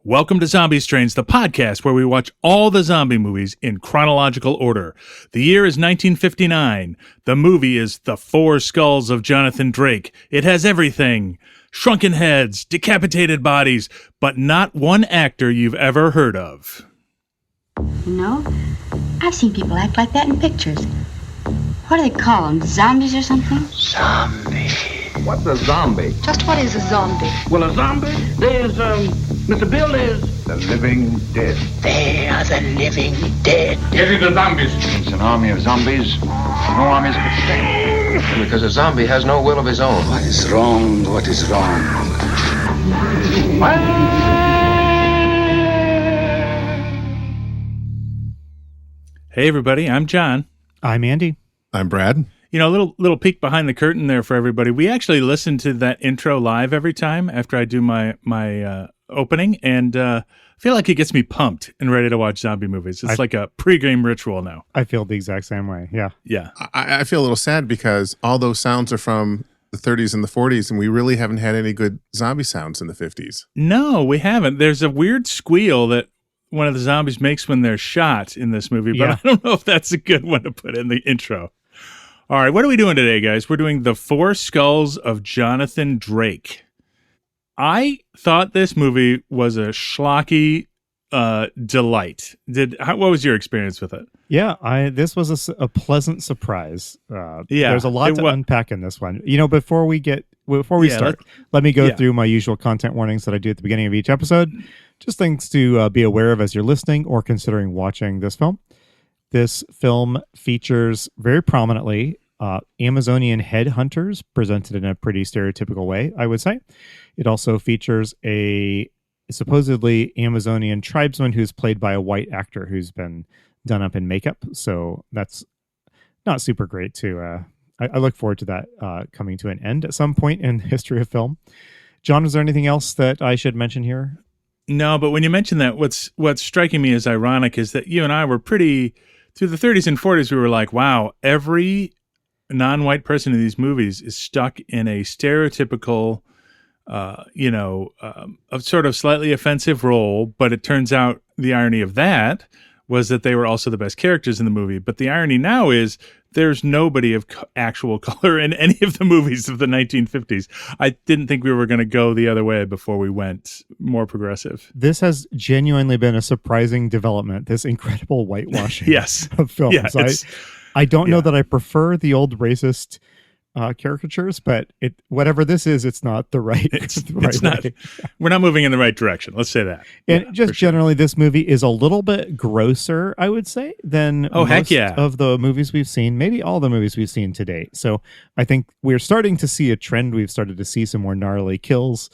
Welcome to Zombie Strains, the podcast where we watch all the zombie movies in chronological order. The year is 1959. The movie is The Four Skulls of Jonathan Drake. It has everything. Shrunken heads, decapitated bodies, but not one actor you've ever heard of. You know, I've seen people act like that in pictures. What do they call them? Zombies or something? Zombie. What's a zombie? Just what is a zombie? Well, a zombie, there's, Mr. Bill is the living dead. They are the living dead. Get into zombies. It's an army of zombies. No armies could stand. Because a zombie has no will of his own. What is wrong? What is wrong? Hey everybody, I'm John. I'm Andy. I'm Brad. You know, a little peek behind the curtain there for everybody. We actually listen to that intro live every time after I do my opening, and I feel like it gets me pumped and ready to watch zombie movies. It's like a pre-game ritual now. I feel the exact same way. Yeah. Yeah. I feel a little sad because all those sounds are from the 30s and the 40s, and we really haven't had any good zombie sounds in the 50s. No, we haven't. There's a weird squeal that one of the zombies makes when they're shot in this movie, but I don't know if that's a good one to put in the intro. All right, what are we doing today, guys? We're doing The Four Skulls of Jonathan Drake. I thought this movie was a schlocky delight. What was your experience with it? Yeah, this was a pleasant surprise. There's a lot to unpack in this one. You know, before we start, let me go through my usual content warnings that I do at the beginning of each episode. Just things to be aware of as you're listening or considering watching this film. This film features very prominently Amazonian headhunters presented in a pretty stereotypical way, I would say. It also features a supposedly Amazonian tribesman who's played by a white actor who's been done up in makeup. So that's not super great to... I look forward to that coming to an end at some point in the history of film. John, is there anything else that I should mention here? No, but when you mention that, what's striking me as ironic is that you and I were pretty... Through the 30s and 40s, we were like, wow, every non-white person in these movies is stuck in a stereotypical, a sort of slightly offensive role. But it turns out the irony of that was that they were also the best characters in the movie. But the irony now is there's nobody of actual color in any of the movies of the 1950s. I didn't think we were going to go the other way before we went more progressive. This has genuinely been a surprising development, this incredible whitewashing of films. Yeah, I don't know that I prefer the old racist caricatures, but whatever this is, it's not the right. It's not. We're not moving in the right direction. Let's say that. And generally, this movie is a little bit grosser, I would say, than most of the movies we've seen. Maybe all the movies we've seen to date. So I think we're starting to see a trend. We've started to see some more gnarly kills,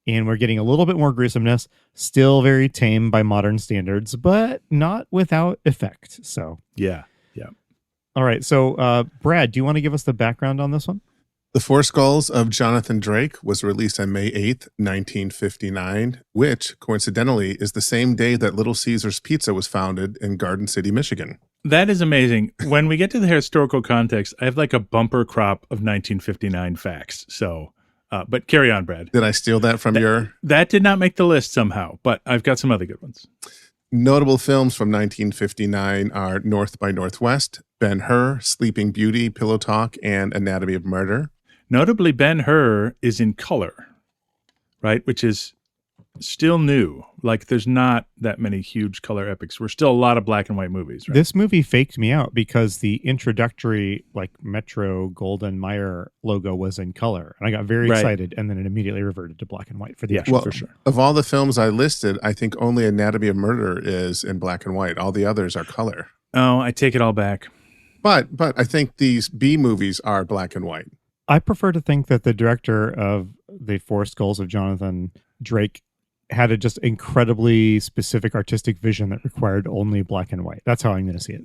and we're getting a little bit more gruesomeness. Still very tame by modern standards, but not without effect. So yeah. All right, so Brad, do you want to give us the background on this one? The Four Skulls of Jonathan Drake was released on May 8th, 1959, which, coincidentally, is the same day that Little Caesars Pizza was founded in Garden City, Michigan. That is amazing. When we get to the historical context, I have like a bumper crop of 1959 facts. So, but carry on, Brad. Did I steal that from your... That did not make the list somehow, but I've got some other good ones. Notable films from 1959 are North by Northwest, Ben-Hur, Sleeping Beauty, Pillow Talk, and Anatomy of Murder. Notably, Ben-Hur is in color, right? Which is still new. Like, there's not that many huge color epics. We're still a lot of black and white movies, right? This movie faked me out because the introductory, like, Metro Golden Mayer logo was in color. And I got very excited, and then it immediately reverted to black and white for the action, for sure. Of all the films I listed, I think only Anatomy of Murder is in black and white. All the others are color. Oh, I take it all back. But I think these B movies are black and white. I prefer to think that the director of The Four Skulls of Jonathan Drake had a just incredibly specific artistic vision that required only black and white. That's how I'm going to see it.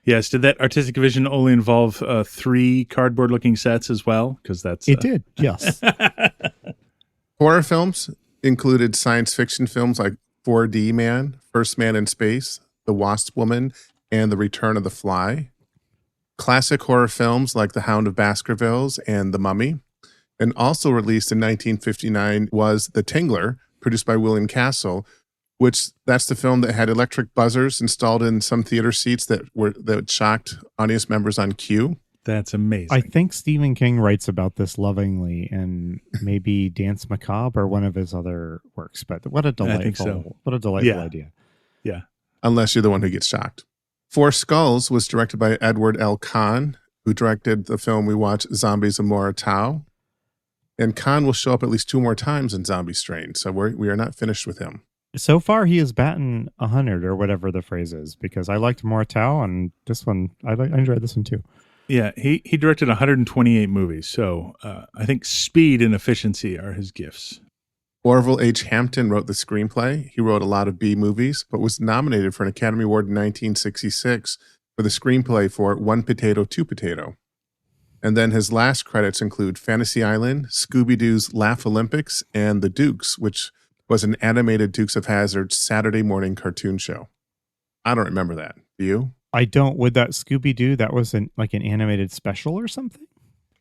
Yes. Did that artistic vision only involve 3 cardboard-looking sets as well? Because that's it did. Yes. Horror films included science fiction films like 4D Man, First Man in Space, The Wasp Woman, and The Return of the Fly. Classic horror films like The Hound of Baskervilles and The Mummy. And also released in 1959 was The Tingler, produced by William Castle, which that's the film that had electric buzzers installed in some theater seats that shocked audience members on cue. That's amazing. I think Stephen King writes about this lovingly in maybe Dance Macabre or one of his other works. But what a delightful idea. Yeah. Unless you're the one who gets shocked. Four Skulls was directed by Edward L. Kahn, who directed the film we watched, Zombies Immortal. And Kahn will show up at least 2 more times in Zombie Strain, so we are not finished with him. So far, he has batting 100 or whatever the phrase is, because I liked Mortal, and this one, I enjoyed this one too. Yeah, he directed 128 movies, so I think speed and efficiency are his gifts. Orville H. Hampton wrote the screenplay. He wrote a lot of B movies, but was nominated for an Academy Award in 1966 for the screenplay for One Potato, Two Potato. And then his last credits include Fantasy Island, Scooby-Doo's Laugh Olympics, and The Dukes, which was an animated Dukes of Hazzard Saturday morning cartoon show. I don't remember that. Do you? I don't. Would that Scooby-Doo, that was an animated special or something?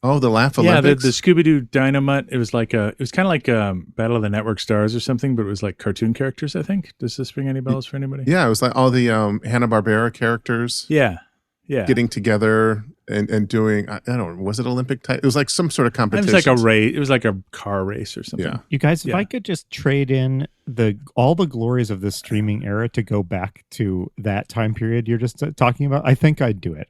Oh, the Laugh Olympics? Yeah, the Scooby-Doo Dynamite. It was kind of like Battle of the Network Stars or something, but it was like cartoon characters, I think. Does this ring any bells for anybody? Yeah, it was like all the Hanna-Barbera characters. Yeah. Getting together and doing, I don't know, was it Olympic type? It was like some sort of competition. It was like a race. It was like a car race or something. Yeah. You guys, if I could just trade in all the glories of this streaming era to go back to that time period you're just talking about, I think I'd do it.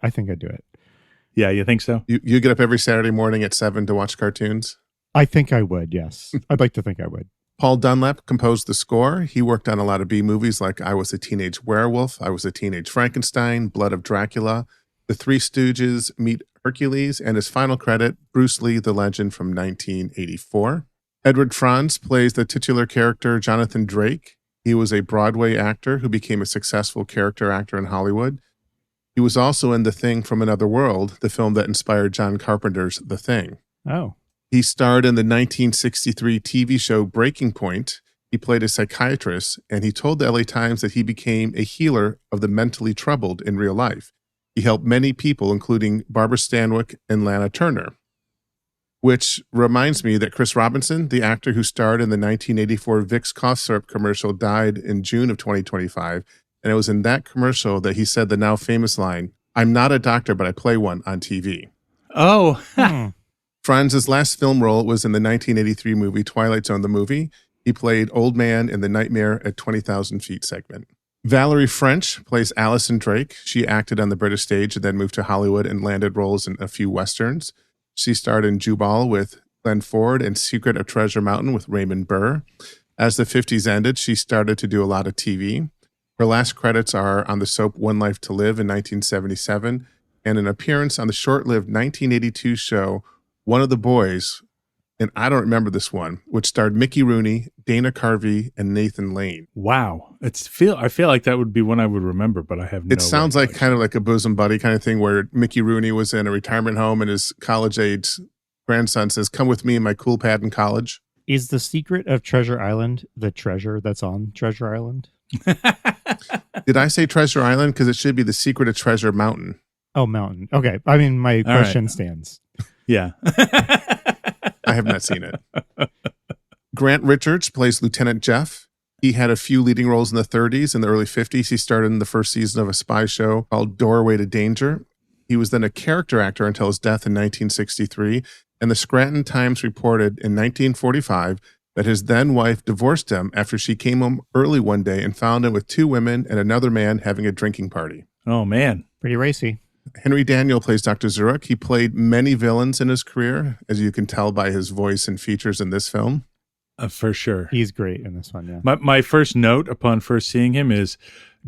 Yeah, you think so? You get up every Saturday morning at 7 to watch cartoons? I think I would, yes. I'd like to think I would. Paul Dunlap composed the score. He worked on a lot of B movies like I Was a Teenage Werewolf, I Was a Teenage Frankenstein, Blood of Dracula, The Three Stooges, Meet Hercules, and his final credit, Bruce Lee, the Legend from 1984. Edward Franz plays the titular character Jonathan Drake. He was a Broadway actor who became a successful character actor in Hollywood. He was also in The Thing from Another World, the film that inspired John Carpenter's The Thing. Oh. He starred in the 1963 TV show Breaking Point. He played a psychiatrist, and he told the LA Times that he became a healer of the mentally troubled in real life. He helped many people, including Barbara Stanwyck and Lana Turner. Which reminds me that Chris Robinson, the actor who starred in the 1984 Vicks cough syrup commercial, died in June of 2025. And it was in that commercial that he said the now famous line, "I'm not a doctor, but I play one on TV." Oh. Franz's last film role was in the 1983 movie Twilight Zone, the movie. He played Old Man in the Nightmare at 20,000 Feet segment. Valerie French plays Allison Drake. She acted on the British stage and then moved to Hollywood and landed roles in a few Westerns. She starred in Jubal with Glenn Ford and Secret of Treasure Mountain with Raymond Burr. As the 50s ended, she started to do a lot of TV. Her last credits are on the soap One Life to Live in 1977 and an appearance on the short-lived 1982 show One of the Boys, and I don't remember this one, which starred Mickey Rooney, Dana Carvey, and Nathan Lane. Wow. I feel like that would be one I would remember, but I have no It sounds like kind of like a bosom buddy kind of thing where Mickey Rooney was in a retirement home and his college-age grandson says, "Come with me in my cool pad in college." Is the Secret of Treasure Island the treasure that's on Treasure Island? Did I say Treasure Island? Because it should be the Secret of Treasure Mountain. Oh, Mountain. Okay. I mean, my question stands. Yeah. I have not seen it. Grant Richards plays Lieutenant Jeff. He had a few leading roles in the 30s and the early 50s. He starred in the first season of a spy show called Doorway to Danger. He was then a character actor until his death in 1963. And the Scranton Times reported in 1945 that his then wife divorced him after she came home early one day and found him with 2 women and another man having a drinking party. Oh, man. Pretty racy. Henry Daniell plays Dr. Zurich. He played many villains in his career, as you can tell by his voice and features in this film. For sure. He's great in this one, yeah. My first note upon first seeing him is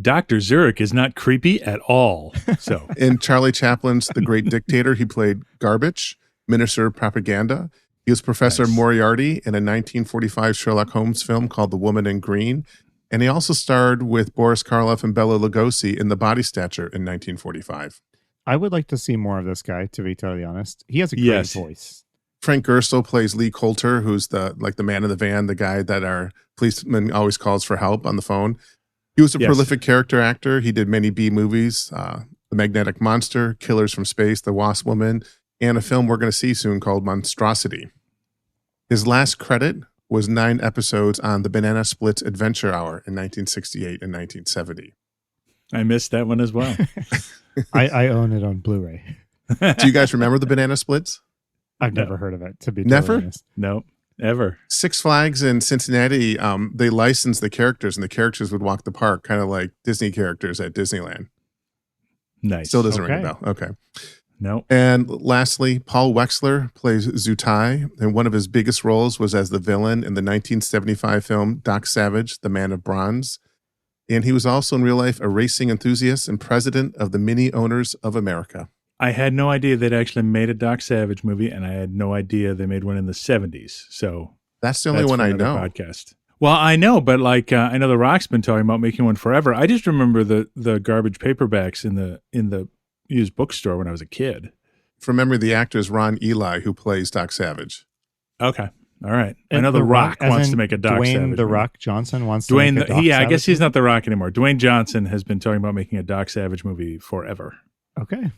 Dr. Zurich is not creepy at all. So in Charlie Chaplin's The Great Dictator, he played Garbage, Minister of Propaganda. He was Professor Moriarty in a 1945 Sherlock Holmes film called The Woman in Green. And he also starred with Boris Karloff and Bela Lugosi in The Body Snatcher in 1945. I would like to see more of this guy, to be totally honest. He has a great voice. Frank Gerstle plays Lee Coulter, who's the man in the van, the guy that our policeman always calls for help on the phone. He was a prolific character actor. He did many B movies, The Magnetic Monster, Killers from Space, The Wasp Woman, and a film we're going to see soon called Monstrosity. His last credit was 9 episodes on the Banana Splits Adventure Hour in 1968 and 1970. I missed that one as well. I own it on Blu-ray. Do you guys remember the Banana Splits? I've never heard of it, to be Never? totally honest. No, ever. Six Flags in Cincinnati, they licensed the characters, and the characters would walk the park, kind of like Disney characters at Disneyland. Nice. Still doesn't ring a bell. Okay. No. And lastly, Paul Wexler plays Zutai, and one of his biggest roles was as the villain in the 1975 film Doc Savage, The Man of Bronze. And he was also in real life a racing enthusiast and president of the Mini Owners of America. I had no idea they'd actually made a Doc Savage movie, and I had no idea they made one in the 70s. So that's the only one I know. Podcast. Well, I know, but I know The Rock's been talking about making one forever. I just remember the garbage paperbacks in the used bookstore when I was a kid. From memory, the actor is Ron Eli, who plays Doc Savage. Okay. All right. I know The Rock wants to make a Doc Savage movie. The Rock Johnson wants to make a Doc Savage I guess he's not The Rock anymore. Dwayne Johnson has been talking about making a Doc Savage movie forever. Okay.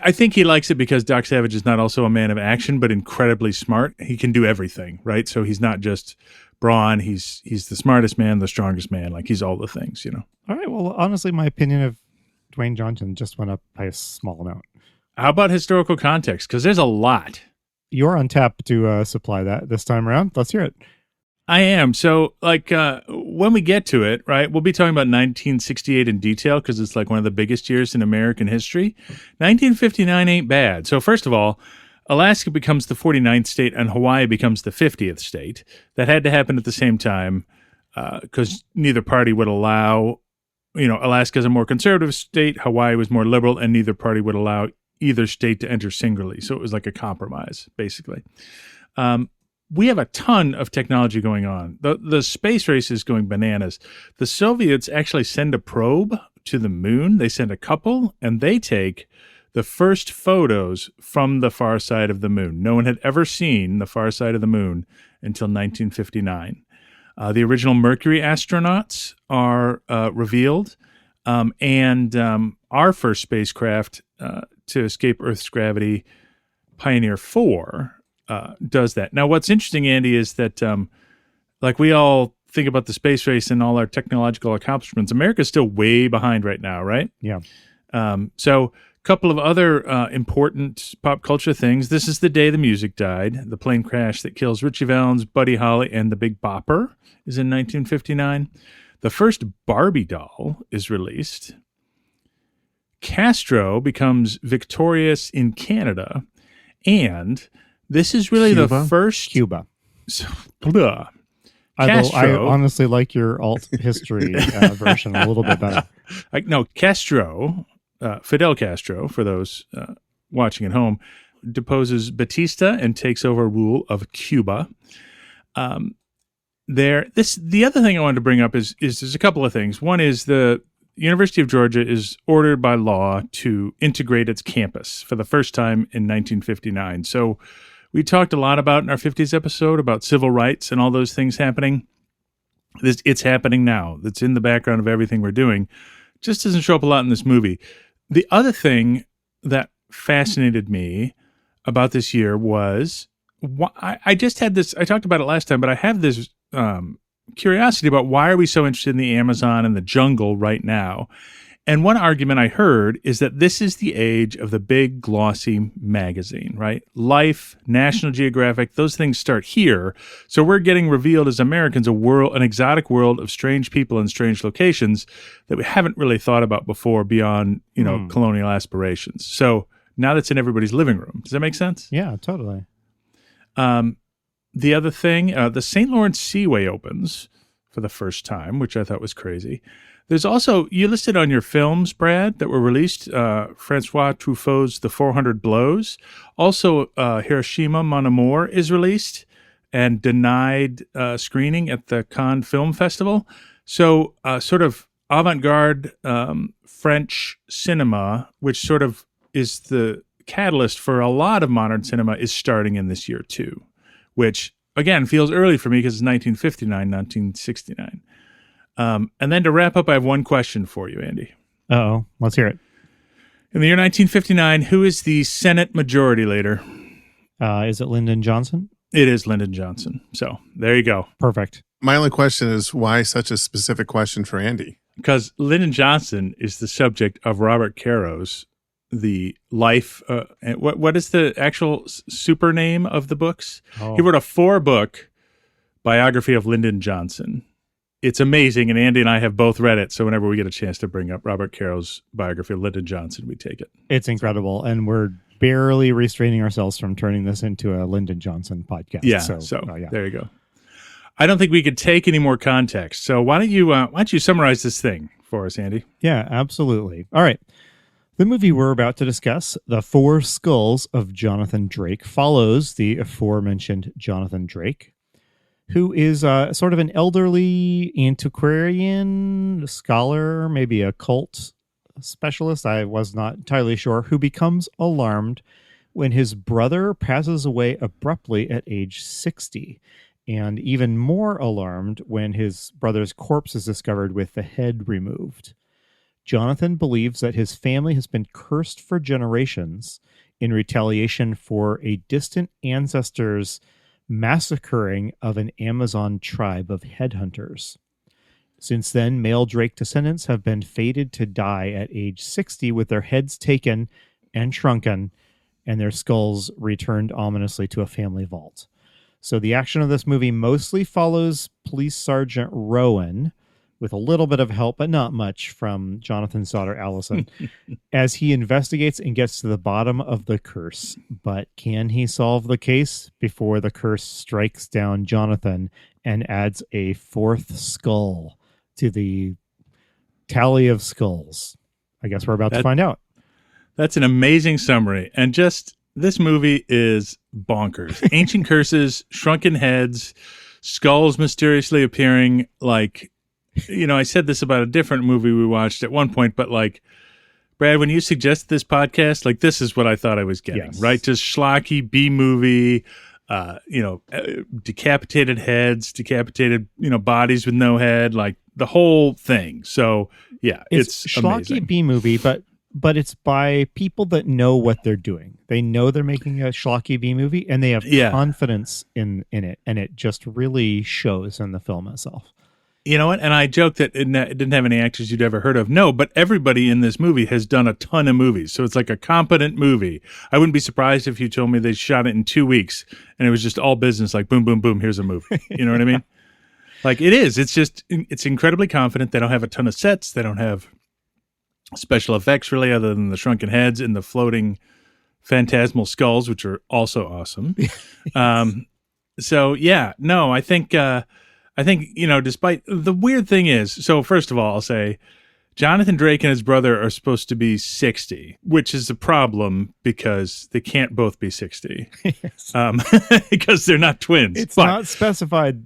I think he likes it because Doc Savage is not also a man of action, but incredibly smart. He can do everything, right? So he's not just brawn. He's the smartest man, the strongest man. Like he's all the things, All right. Well, honestly, my opinion of Dwayne Johnson just went up by a small amount. How about historical context? Because there's a lot. You're on tap to supply that this time around. Let's hear it. I am. So, when we get to it, right, we'll be talking about 1968 in detail because it's like one of the biggest years in American history. 1959 ain't bad. So, first of all, Alaska becomes the 49th state and Hawaii becomes the 50th state. That had to happen at the same time because neither party would allow, Alaska's a more conservative state, Hawaii was more liberal, and neither party would allow either state to enter singly. So it was like a compromise, basically. We have a ton of technology going on. The space race is going bananas. The Soviets actually send a probe to the moon. They send a couple, and they take the first photos from the far side of the moon. No one had ever seen the far side of the moon until 1959. The original Mercury astronauts are revealed, and our first spacecraft to escape Earth's gravity, Pioneer 4, does that. Now, what's interesting, Andy, is that we all think about the space race and all our technological accomplishments. America's still way behind right now, right? Yeah. So a couple of other important pop culture things. This is the day the music died. The plane crash that kills Ritchie Valens, Buddy Holly, and the Big Bopper is in 1959. The first Barbie doll is released. Castro becomes victorious in Canada, and this is really the first Cuba. Blah. I honestly like your alt history version a little bit better. Castro, Fidel Castro, for those watching at home, deposes Batista and takes over rule of Cuba. The other thing I wanted to bring up is there's a couple of things. One is the University of Georgia is ordered by law to integrate its campus for the first time in 1959. So we talked a lot about in our 50s episode about civil rights and all those things happening. It's happening now. It's in the background of everything we're doing. Just doesn't show up a lot in this movie. The other thing that fascinated me about this year was I just had this. I talked about it last time, but I have this curiosity about why are we so interested in the Amazon and the jungle right now. And one argument I heard is that this is the age of the big glossy magazine, right? Life, National Geographic, those things start here. So we're getting revealed as Americans an exotic world of strange people and strange locations that we haven't really thought about before beyond, colonial aspirations. So now that's in everybody's living room. Does that make sense? Yeah, totally. The other thing, the St. Lawrence Seaway opens for the first time, which I thought was crazy. There's also, you listed on your films, Brad, that were released, Francois Truffaut's The 400 Blows. Also, Hiroshima, Mon Amour is released and denied screening at the Cannes Film Festival. So sort of avant-garde French cinema, which sort of is the catalyst for a lot of modern cinema, is starting in this year too, which, again, feels early for me because it's 1959, 1969. And then to wrap up, I have one question for you, Andy. Uh-oh. Let's hear it. In the year 1959, who is the Senate Majority Leader? Is it Lyndon Johnson? It is Lyndon Johnson. So there you go. Perfect. My only question is why such a specific question for Andy? Because Lyndon Johnson is the subject of Robert Caro's The Life. What is the actual super name of the books? Oh. He wrote a 4-book biography of Lyndon Johnson. It's amazing, and Andy and I have both read it, so whenever we get a chance to bring up Robert Caro's biography of Lyndon Johnson, we take it. It's incredible, and we're barely restraining ourselves from turning this into a Lyndon Johnson podcast. Yeah, there you go. I don't think we could take any more context, so why don't you summarize this thing for us, Andy? Yeah, absolutely. All right. The movie we're about to discuss, The Four Skulls of Jonathan Drake, follows the aforementioned Jonathan Drake, who is sort of an elderly antiquarian scholar, maybe a cult specialist, I was not entirely sure, who becomes alarmed when his brother passes away abruptly at age 60, and even more alarmed when his brother's corpse is discovered with the head removed. Jonathan believes that his family has been cursed for generations in retaliation for a distant ancestor's massacring of an Amazon tribe of headhunters. Since then, male Drake descendants have been fated to die at age 60 with their heads taken and shrunken and their skulls returned ominously to a family vault. So the action of this movie mostly follows Police Sergeant Rowan, with a little bit of help, but not much, from Jonathan's daughter, Allison, as he investigates and gets to the bottom of the curse. But can he solve the case before the curse strikes down Jonathan and adds a 4th skull to the tally of skulls? I guess we're about to find out. That's an amazing summary. And just, this movie is bonkers. Ancient curses, shrunken heads, skulls mysteriously appearing. Like, you know, I said this about a different movie we watched at one point, but like, Brad, when you suggested this podcast, like, this is what I thought I was getting, right? Just schlocky B-movie, decapitated heads, decapitated, bodies with no head, like the whole thing. So yeah, it's schlocky B-movie, but it's by people that know what they're doing. They know they're making a schlocky B-movie, and they have confidence in it, and it just really shows in the film itself. You know what? And I joked that it didn't have any actors you'd ever heard of. No, but everybody in this movie has done a ton of movies. So it's like a competent movie. I wouldn't be surprised if you told me they shot it in 2 weeks and it was just all business, like boom, boom, boom, here's a movie. You know what I mean? Like, it is. It's incredibly confident. They don't have a ton of sets. They don't have special effects really, other than the shrunken heads and the floating phantasmal skulls, which are also awesome. So yeah, no, I think, despite the weird thing is, so first of all, I'll say Jonathan Drake and his brother are supposed to be 60, which is a problem because they can't both be 60 because they're not twins. It's not specified.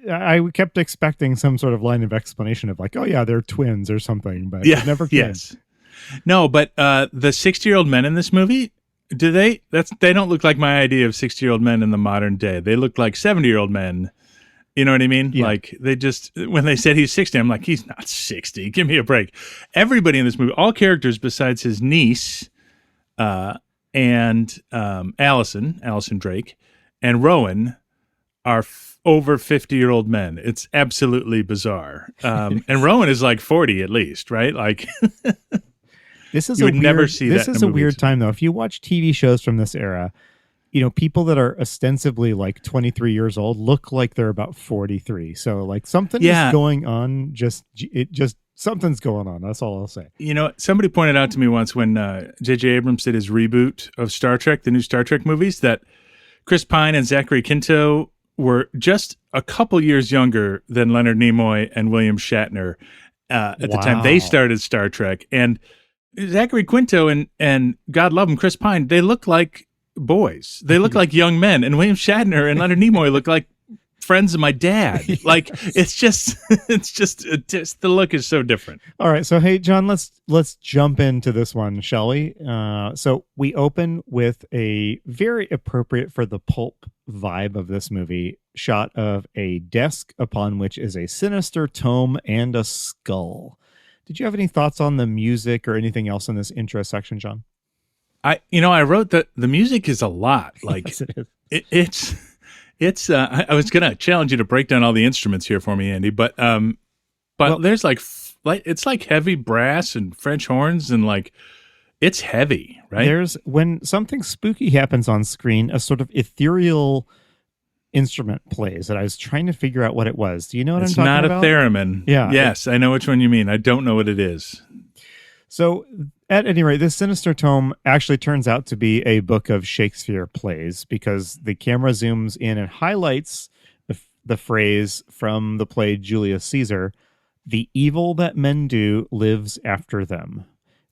I kept expecting some sort of line of explanation of like, oh yeah, they're twins or something, but it never came. Yes. No, but the 60-year-old men in this movie, they don't look like my idea of 60-year-old men in the modern day. They look like 70-year-old men. You know what I mean? Yeah. Like, they just, when they said he's 60, I'm like, he's not 60. Give me a break. Everybody in this movie, all characters besides his niece and Allison Drake, and Rowan are over 50-year-old men. It's absolutely bizarre. And Rowan is like 40 at least, right? Like, this is you would never see that. This is a weird time, though. If you watch TV shows from this era, people that are ostensibly like 23 years old look like they're about 43. So like something is going on. Something's going on. That's all I'll say. Somebody pointed out to me once when J.J. Abrams did his reboot of Star Trek, the new Star Trek movies, that Chris Pine and Zachary Quinto were just a couple years younger than Leonard Nimoy and William Shatner at the time they started Star Trek. And Zachary Quinto and God love him, Chris Pine, they look like boys. They look like young men, and William Shatner and Leonard Nimoy look like friends of my dad. Like, it's just the look is so different. All right, so hey John, let's jump into this one, shall we? So we open with a very appropriate for the pulp vibe of this movie shot of a desk upon which is a sinister tome and a skull. Did you have any thoughts on the music or anything else in this intro section, John? I wrote that the music is a lot. Like, yes, it is. It's I was gonna challenge you to break down all the instruments here for me, Andy, but there's like it's like heavy brass and French horns and like it's heavy, right? There's when something spooky happens on screen, a sort of ethereal instrument plays that I was trying to figure out what it was. Do you know what I'm talking about? It's not a theremin. Yeah. Yes, I know which one you mean. I don't know what it is. So at any rate, this sinister tome actually turns out to be a book of Shakespeare plays because the camera zooms in and highlights the phrase from the play Julius Caesar, "The evil that men do lives after them."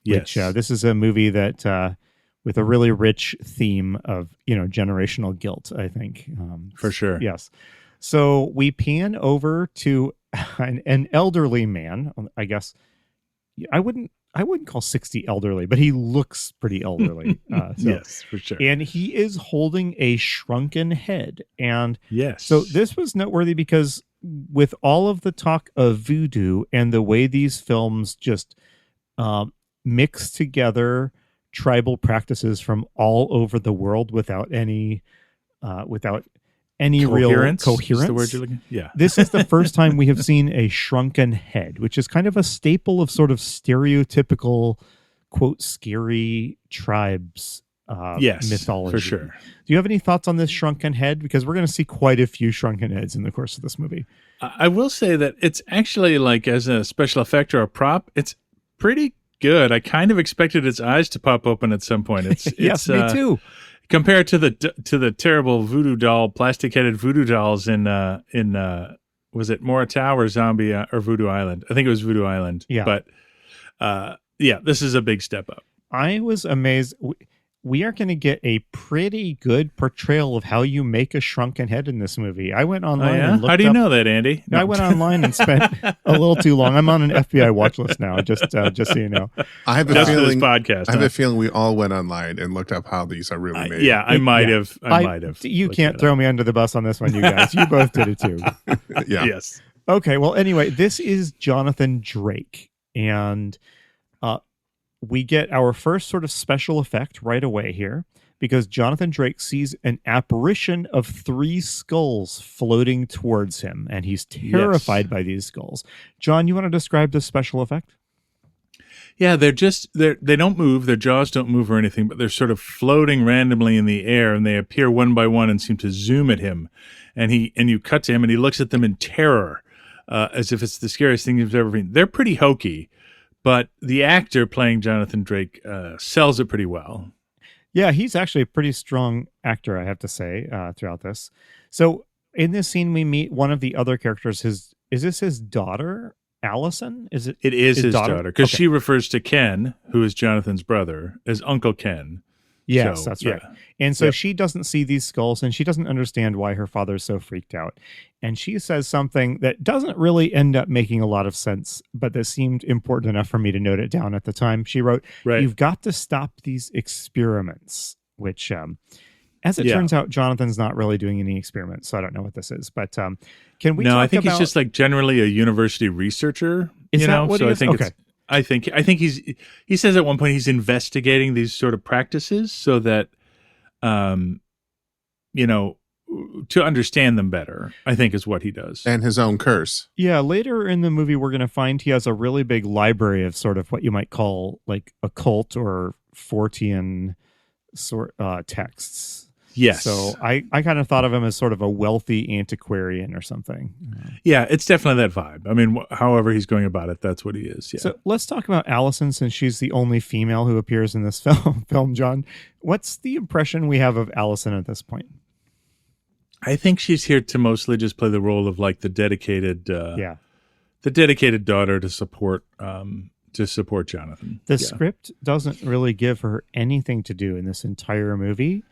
Yes. Which this is a movie that with a really rich theme of, generational guilt, I think. For sure. Yes. So we pan over to an elderly man, I guess. I wouldn't call 60 elderly, but he looks pretty elderly. Yes, for sure. And he is holding a shrunken head. And yes. So this was noteworthy because with all of the talk of voodoo and the way these films just mix together tribal practices from all over the world without any real coherence. Is the word you're looking? Yeah. This is the first time we have seen a shrunken head, which is kind of a staple of sort of stereotypical, quote, scary tribes mythology. For sure. Do you have any thoughts on this shrunken head? Because we're going to see quite a few shrunken heads in the course of this movie. I will say that it's actually like as a special effect or a prop, it's pretty good. I kind of expected its eyes to pop open at some point. Yes, me too. Compared to the terrible plastic-headed voodoo dolls in was it Moratau or Zombie or Voodoo Island? I think it was Voodoo Island. Yeah. But this is a big step up. I was amazed. We are going to get a pretty good portrayal of how you make a shrunken head in this movie. I went online and looked How do you know that, Andy? No. I went online and spent a little too long. I'm on an FBI watch list now, just so you know. I have a Just feeling. for this podcast, I have a feeling we all went online and looked up how these are really made. I might have. I might have. You can't throw me under the bus on this one, you guys. You both did it too. Yeah. Yes. Okay. Well, anyway, this is Jonathan Drake, and we get our first sort of special effect right away here because Jonathan Drake sees an apparition of 3 skulls floating towards him, and he's terrified by these skulls. John, you want to describe this special effect? Yeah, they don't move, their jaws don't move or anything, but they're sort of floating randomly in the air, and they appear one by one and seem to zoom at him. And you cut to him, and he looks at them in terror, as if it's the scariest thing you've ever seen. They're pretty hokey. But the actor playing Jonathan Drake sells it pretty well. Yeah, he's actually a pretty strong actor, I have to say, throughout this. So in this scene, we meet one of the other characters. Is this his daughter, Allison? It is his daughter, because she refers to Ken, who is Jonathan's brother, as Uncle Ken. Yes, that's right. And so she doesn't see these skulls, and she doesn't understand why her father's so freaked out. And she says something that doesn't really end up making a lot of sense, but that seemed important enough for me to note it down at the time. She wrote, "You've got to stop these experiments," which, as it turns out, Jonathan's not really doing any experiments, so I don't know what this is. But can we? No, I think he's just like generally a university researcher. Is that what he is? I think he says at one point he's investigating these sort of practices so that, to understand them better, I think is what he does. And his own curse. Yeah. Later in the movie, we're going to find he has a really big library of sort of what you might call like occult or Fortean texts. Yes. So I kind of thought of him as sort of a wealthy antiquarian or something. Yeah, it's definitely that vibe. I mean, however he's going about it, that's what he is. Yeah. So let's talk about Allison, since she's the only female who appears in this film, John. What's the impression we have of Allison at this point? I think she's here to mostly just play the role of like the dedicated daughter to support Jonathan. The script doesn't really give her anything to do in this entire movie.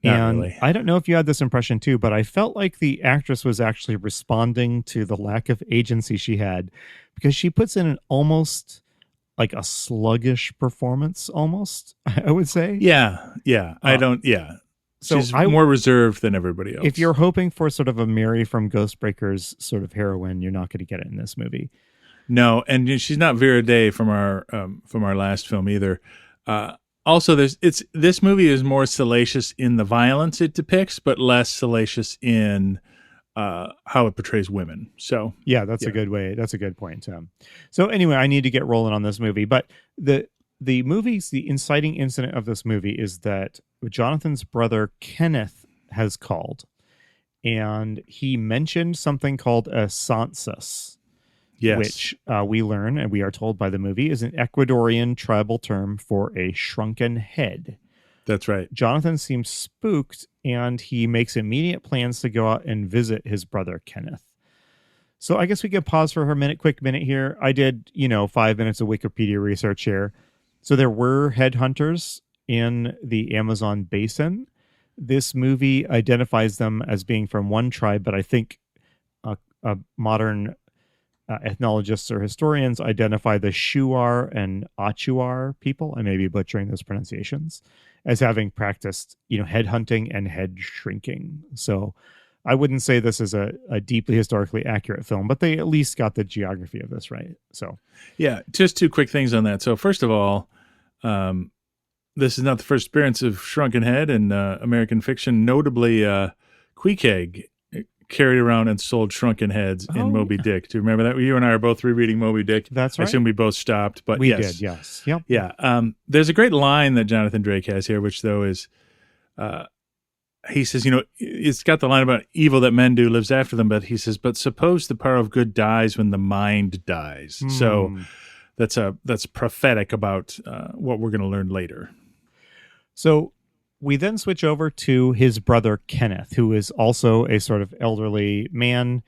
Not really. I don't know if you had this impression too, but I felt like the actress was actually responding to the lack of agency she had, because she puts in an almost like a sluggish performance, almost, I would say. Yeah. So she's more reserved than everybody else. If you're hoping for sort of a Mary from Ghostbreakers sort of heroine, you're not going to get it in this movie. No, and she's not Vera Day from our last film either. also this movie is more salacious in the violence it depicts, but less salacious in how it portrays women. So yeah, that's a good way. That's a good point. So anyway, I need to get rolling on this movie, but the inciting incident of this movie is that Jonathan's brother Kenneth has called, and he mentioned something called a census, which we learn and we are told by the movie is an Ecuadorian tribal term for a shrunken head. That's right. Jonathan seems spooked, and he makes immediate plans to go out and visit his brother Kenneth. So I guess we could pause for a quick minute here. I did, 5 minutes of Wikipedia research here. So there were headhunters in the Amazon basin. This movie identifies them as being from one tribe, but I think modern ethnologists or historians identify the Shuar and Achuar people, I may be butchering those pronunciations, as having practiced, headhunting and head shrinking. So I wouldn't say this is a deeply historically accurate film, but they at least got the geography of this right. So yeah, just 2 quick things on that. So first of all, this is not the first appearance of shrunken head in American fiction. Notably, Queequeg carried around and sold shrunken heads in Moby Dick. Do you remember that? You and I are both rereading Moby Dick. That's right. I assume we both stopped, but we yes. did. Yes. Yep. Yeah. There's a great line that Jonathan Drake has here, which though is, he says, it's got the line about evil that men do lives after them, but he says, but suppose the power of good dies when the mind dies. So that's prophetic about what we're going to learn later. So we then switch over to his brother Kenneth, who is also a sort of elderly man,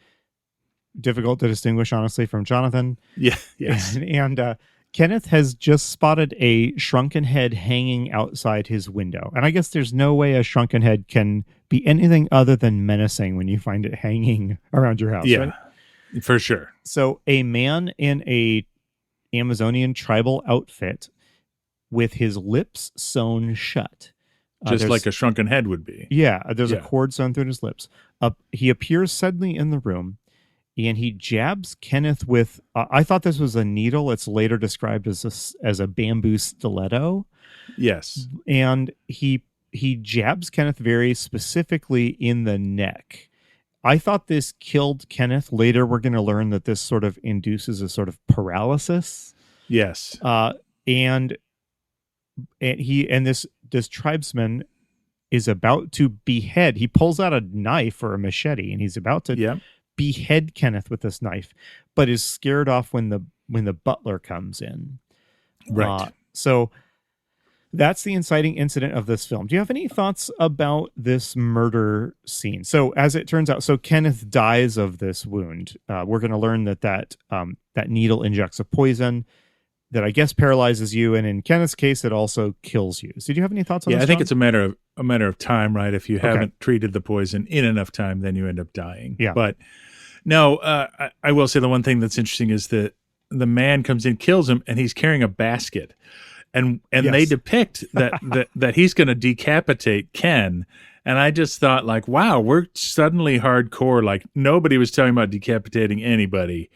difficult to distinguish, honestly, from Jonathan. Yeah, yes. And Kenneth has just spotted a shrunken head hanging outside his window. And I guess there's no way a shrunken head can be anything other than menacing when you find it hanging around your house. Yeah, right? For sure. So a man in a Amazonian tribal outfit with his lips sewn shut. Just like a shrunken head would be. Yeah, there's a cord sewn through his lips. He appears suddenly in the room, and he jabs Kenneth with, I thought this was a needle. It's later described as a bamboo stiletto. Yes. And he jabs Kenneth very specifically in the neck. I thought this killed Kenneth. Later, we're going to learn that this sort of induces a sort of paralysis. Yes. And this tribesman is about to behead. He pulls out a knife or a machete, and he's about to behead Kenneth with this knife, but is scared off when the butler comes in. Right. So that's the inciting incident of this film. Do you have any thoughts about this murder scene? So as it turns out, Kenneth dies of this wound. We're going to learn that needle injects a poison that I guess paralyzes you, and in Kenneth's case, it also kills you. So, did you have any thoughts on this? Yeah, I think it's a matter of time, right? If you haven't treated the poison in enough time, then you end up dying. Yeah. But no, I will say the one thing that's interesting is that the man comes in, kills him, and he's carrying a basket, and they depict that he's going to decapitate Ken. And I just thought, like, wow, we're suddenly hardcore. Like nobody was talking about decapitating anybody.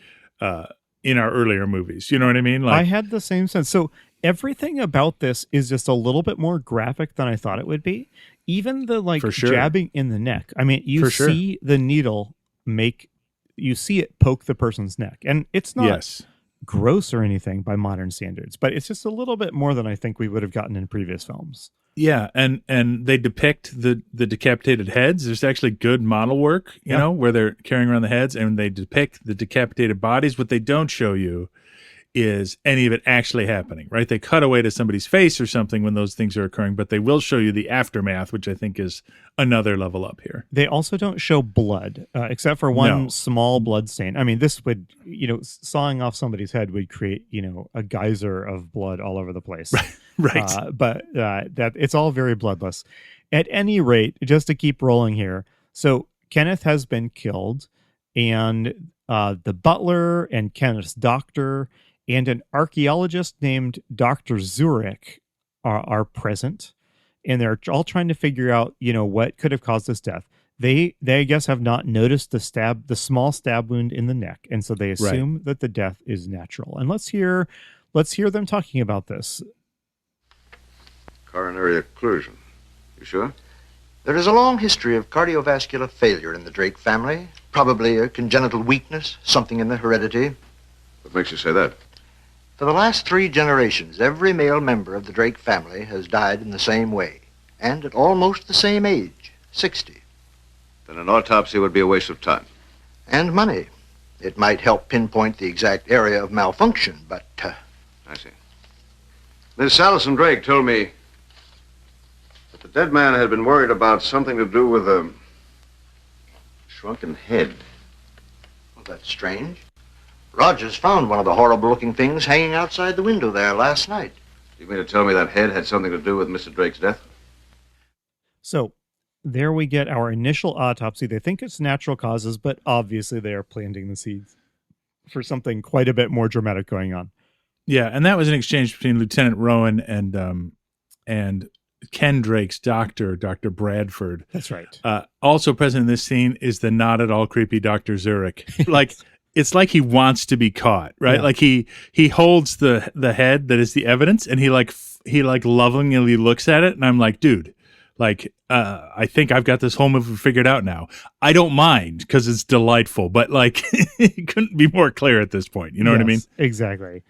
In our earlier movies. You know what I mean? Like, I had the same sense. So everything about this is just a little bit more graphic than I thought it would be. Even the jabbing in the neck. I mean, you see the needle you see it poke the person's neck. And it's not gross or anything by modern standards, but it's just a little bit more than I think we would have gotten in previous films. Yeah, and they depict the decapitated heads. There's actually good model work, you know, where they're carrying around the heads, and they depict the decapitated bodies. What they don't show you is any of it actually happening, right? They cut away to somebody's face or something when those things are occurring, but they will show you the aftermath, which I think is another level up here. They also don't show blood, except for one small blood stain. I mean, this would, sawing off somebody's head would create, a geyser of blood all over the place. Right. But that it's all very bloodless. At any rate, just to keep rolling here. So Kenneth has been killed, and the butler and Kenneth's doctor and an archaeologist named Dr. Zurich are present, and they're all trying to figure out, what could have caused this death. They I guess have not noticed the small stab wound in the neck, and so they assume that the death is natural. And let's hear them talking about this. Coronary occlusion. You sure? There is a long history of cardiovascular failure in the Drake family. Probably a congenital weakness, something in the heredity. What makes you say that? For the last 3 generations, every male member of the Drake family has died in the same way, and at almost the same age, 60. Then an autopsy would be a waste of time. And money. It might help pinpoint the exact area of malfunction, but... I see. Miss Allison Drake told me that the dead man had been worried about something to do with a shrunken head. Well, that's strange. Rogers found one of the horrible-looking things hanging outside the window there last night. You mean to tell me that head had something to do with Mr. Drake's death? So, there we get our initial autopsy. They think it's natural causes, but obviously they are planting the seeds for something quite a bit more dramatic going on. Yeah, and that was an exchange between Lieutenant Rowan and Ken Drake's doctor, Dr. Bradford. That's right. Also present in this scene is the not at all creepy Dr. Zurich. Like, it's like he wants to be caught, right? Yeah. Like he holds the head that is the evidence, and he lovingly looks at it, and I'm like, dude, like, I think I've got this whole movie figured out now. I don't mind because it's delightful, but like, it couldn't be more clear at this point. You know what I mean? Exactly.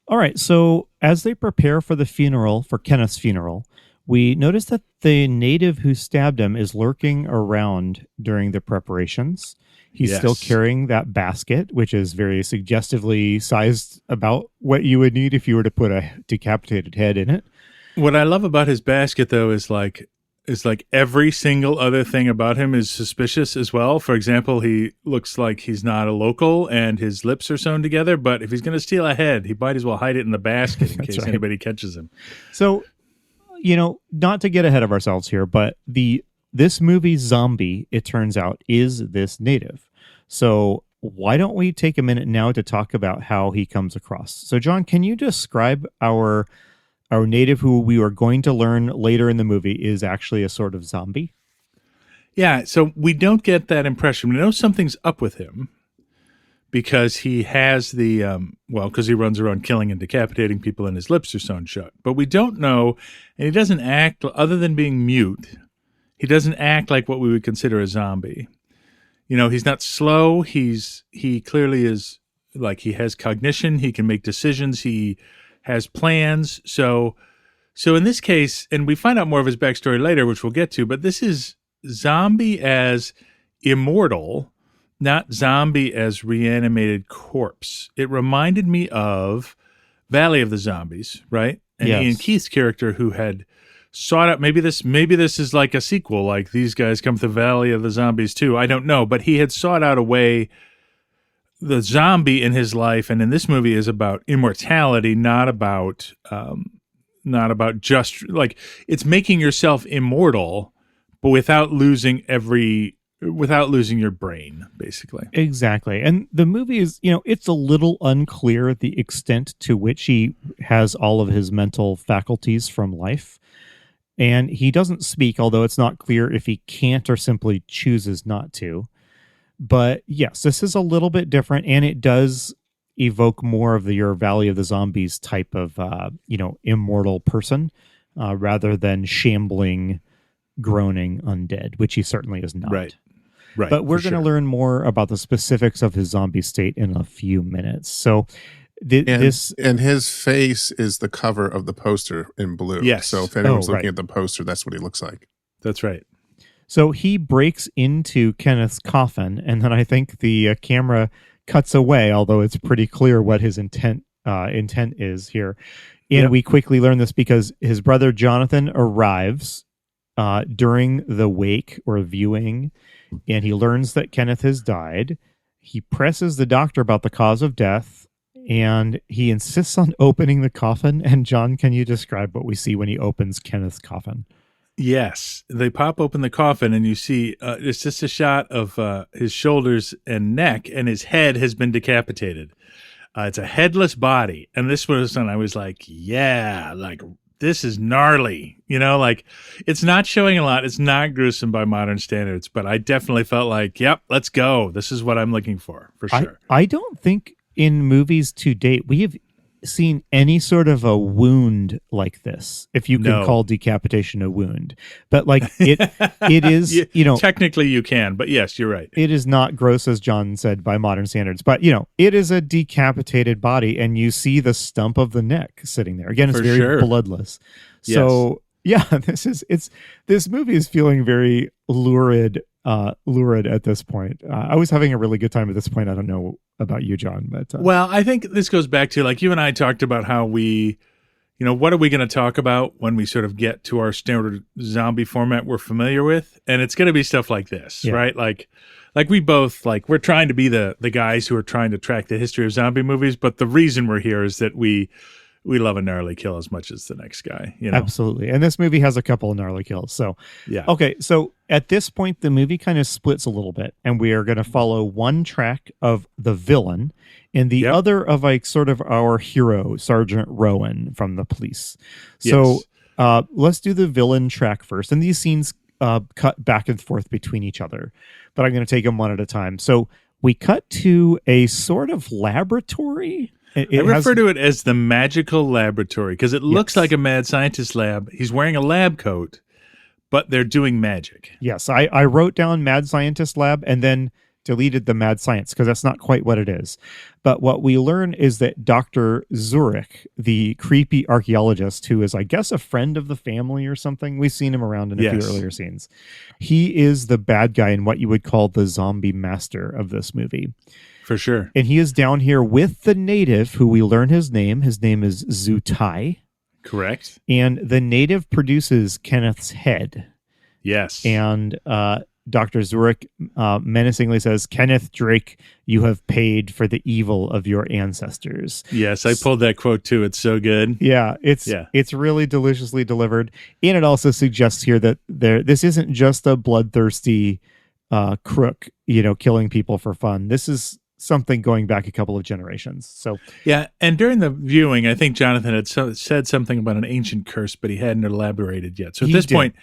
All right. So as they prepare for the funeral, for Kenneth's funeral, we notice that the native who stabbed him is lurking around during the preparations. He's still carrying that basket, which is very suggestively sized about what you would need if you were to put a decapitated head in it. What I love about his basket, though, is like every single other thing about him is suspicious as well. For example, he looks like he's not a local and his lips are sewn together, but if he's going to steal a head, he might as well hide it in the basket in case anybody catches him. So, not to get ahead of ourselves here, but this movie's zombie, it turns out, is this native. So why don't we take a minute now to talk about how he comes across? So, John, can you describe our native, who we are going to learn later in the movie is actually a sort of zombie? Yeah, so we don't get that impression. We know something's up with him because he has because he runs around killing and decapitating people and his lips are sewn shut. But we don't know, and he doesn't act, other than being mute, he doesn't act like what we would consider a zombie. He's not slow. He clearly is, like, he has cognition. He can make decisions. He has plans. So in this case, and we find out more of his backstory later, which we'll get to, but this is zombie as immortal, not zombie as reanimated corpse. It reminded me of Valley of the Zombies, right? And Ian Keith's character, who had sought out, maybe this is like a sequel, like these guys come to the Valley of the Zombies too. I don't know, but he had sought out a way. The zombie in his life and in this movie is about immortality, not about just, like, it's making yourself immortal, but without losing your brain, basically. Exactly. And the movie is, it's a little unclear the extent to which he has all of his mental faculties from life. And he doesn't speak, although it's not clear if he can't or simply chooses not to. But yes, this is a little bit different, and it does evoke more of your Valley of the Zombies type of, immortal person, rather than shambling, groaning undead, which he certainly is not. Right. But we're going to learn more about the specifics of his zombie state in a few minutes. So, and his face is the cover of the poster in blue. Yes. So if anyone's looking at the poster, that's what he looks like. That's right. So he breaks into Kenneth's coffin, and then I think the camera cuts away, although it's pretty clear what his intent is here. And we quickly learn this because his brother Jonathan arrives during the wake or viewing, and he learns that Kenneth has died. He presses the doctor about the cause of death, and he insists on opening the coffin. And John, can you describe what we see when he opens Kenneth's coffin? Yes, they pop open the coffin, and you see it's just a shot of his shoulders and neck, and his head has been decapitated. It's a headless body, and this was when I was like, yeah, like, this is gnarly. Like, it's not showing a lot. It's not gruesome by modern standards, but I definitely felt like, yep, let's go. This is what I'm looking for sure. I don't think in movies to date we have seen any sort of a wound like this, if you can call decapitation a wound. But like it is, technically you can, but yes, you're right. It is not gross, as John said, by modern standards, but it is a decapitated body, and you see the stump of the neck sitting there. Again, it's very bloodless. So this movie is feeling very lurid at this point. I was having a really good time at this point. I don't know about you, John, but well, I think this goes back to, like, you and I talked about how we, what are we going to talk about when we sort of get to our standard zombie format we're familiar with, and it's going to be stuff like this, right? Like we both, like, we're trying to be the guys who are trying to track the history of zombie movies, but the reason we're here is that we love a gnarly kill as much as the next guy. Absolutely. And this movie has a couple of gnarly kills. So, okay. So at this point, the movie kind of splits a little bit, and we are going to follow one track of the villain and the other of, like, sort of our hero, Sergeant Rowan from the police. So let's do the villain track first. And these scenes cut back and forth between each other, but I'm going to take them one at a time. So we cut to a sort of laboratory. I refer to it as the magical laboratory because it looks like a mad scientist lab. He's wearing a lab coat, but they're doing magic. Yes, I wrote down mad scientist lab and then deleted the mad science because that's not quite what it is. But what we learn is that Dr. Zurich, the creepy archaeologist who is, I guess, a friend of the family or something. We've seen him around in a few earlier scenes. He is the bad guy in what you would call the zombie master of this movie. For sure. And he is down here with the native who we learn his name. His name is Zutai. Correct. And the native produces Kenneth's head. Yes. And Dr. Zurich menacingly says, "Kenneth Drake, you have paid for the evil of your ancestors." Yes, I pulled that quote too. It's so good. Yeah, it's really deliciously delivered. And it also suggests here that this isn't just a bloodthirsty crook, killing people for fun. This is something going back a couple of generations. So yeah, and during the viewing, I think Jonathan had said something about an ancient curse, but he hadn't elaborated yet. So at this point,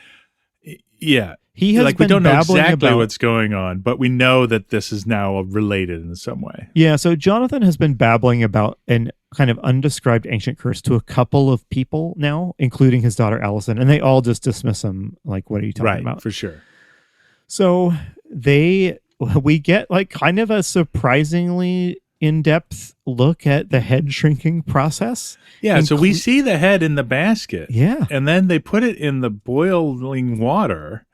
he has we don't know exactly what's going on, but we know that this is now related in some way. Yeah, so Jonathan has been babbling about an kind of undescribed ancient curse to a couple of people now, including his daughter Allison, and they all just dismiss him like, "What are you talking about?" For sure. So we get like kind of a surprisingly in-depth look at the head shrinking process. Yeah, so we see the head in the basket. Yeah. And then they put it in the boiling water.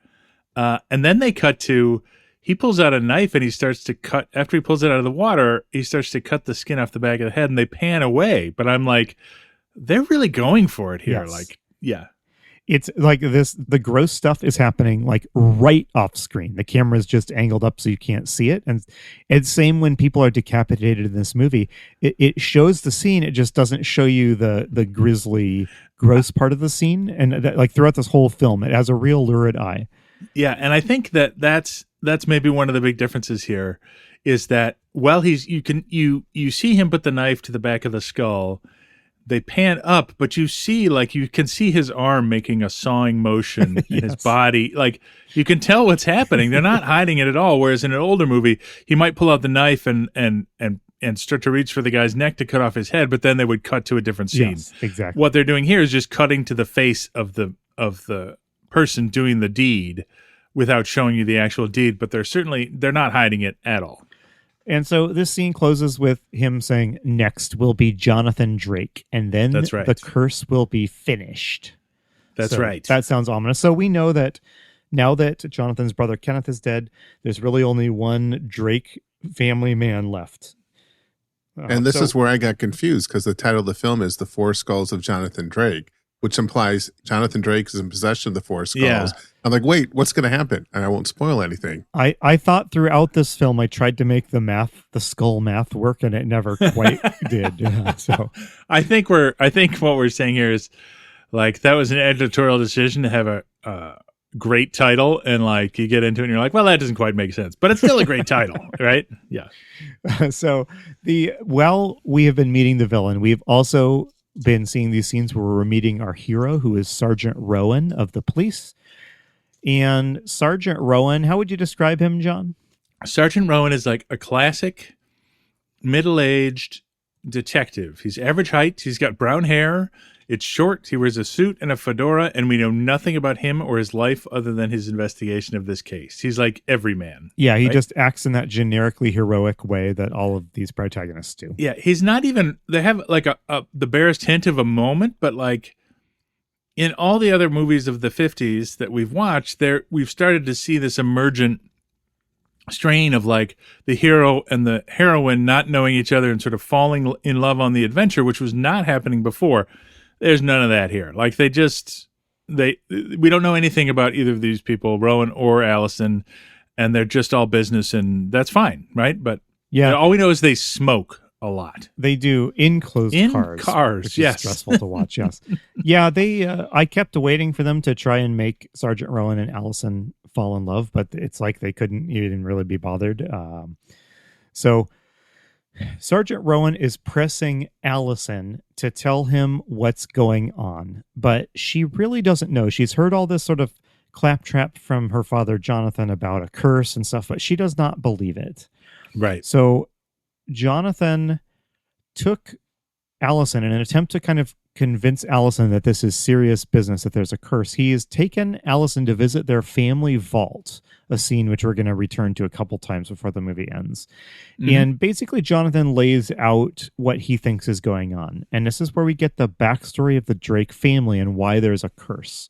And then they cut to, he pulls out a knife and he starts to cut, after he pulls it out of the water, he starts to cut the skin off the back of the head and they pan away. But I'm like, they're really going for it here. Yes. Like, yeah. It's like the gross stuff is happening like right off screen. The camera is just angled up so you can't see it. And it's same when people are decapitated in this movie. It shows the scene. It just doesn't show you the grisly, gross part of the scene. And like throughout this whole film, it has a real lurid eye. Yeah. And I think that's maybe one of the big differences here is that while you see him put the knife to the back of the skull, they pan up, but you can see his arm making a sawing motion in his body. Like you can tell what's happening. They're not hiding it at all. Whereas in an older movie, he might pull out the knife and start to reach for the guy's neck to cut off his head, but then they would cut to a different scene. Yes, exactly. What they're doing here is just cutting to the face of the person doing the deed without showing you the actual deed, but they're not hiding it at all. And so this scene closes with him saying, "Next will be Jonathan Drake, and then the curse will be finished." That's right. That sounds ominous. So we know that now that Jonathan's brother Kenneth is dead, there's really only one Drake family man left. And this is where I got confused because the title of the film is The Four Skulls of Jonathan Drake, which implies Jonathan Drake is in possession of the four skulls. Yeah. I'm like, wait, what's going to happen? And I won't spoil anything. I thought throughout this film, I tried to make the skull math work, and it never quite did. So I think what we're saying here is like, that was an editorial decision to have a great title. And like, you get into it and you're like, well, that doesn't quite make sense, but it's still a great title, right? Yeah. So while we have been meeting the villain, we've also been seeing these scenes where we're meeting our hero, who is Sergeant Rowan of the police. And Sergeant Rowan, how would you describe him, John? Sergeant Rowan is like a classic middle-aged detective. He's average height. He's got brown hair. It's short. He wears a suit and a fedora, and we know nothing about him or his life other than his investigation of this case. He's like every man. Yeah, he just acts in that generically heroic way that all of these protagonists do. Yeah, he's not even. They have like the barest hint of a moment, but like in all the other movies of the 50s that we've watched, we've started to see this emergent strain of like the hero and the heroine not knowing each other and sort of falling in love on the adventure, which was not happening before. There's none of that here. Like we don't know anything about either of these people, Rowan or Allison, and they're just all business, and that's fine, right? But yeah, all we know is they smoke a lot. They do in cars. Which yes. is stressful to watch. Yes. Yeah. I kept waiting for them to try and make Sergeant Rowan and Allison fall in love, but it's like they couldn't even really be bothered. So Sergeant Rowan is pressing Allison to tell him what's going on, but she really doesn't know. She's heard all this sort of claptrap from her father, Jonathan, about a curse and stuff, but she does not believe it. Right. So Jonathan took Allison in an attempt to kind of convince Allison that this is serious business, that there's a curse. He has taken Allison to visit their family vault, a scene which we're going to return to a couple times before the movie ends. Mm-hmm. And basically Jonathan lays out what he thinks is going on. And this is where we get the backstory of the Drake family and why there's a curse.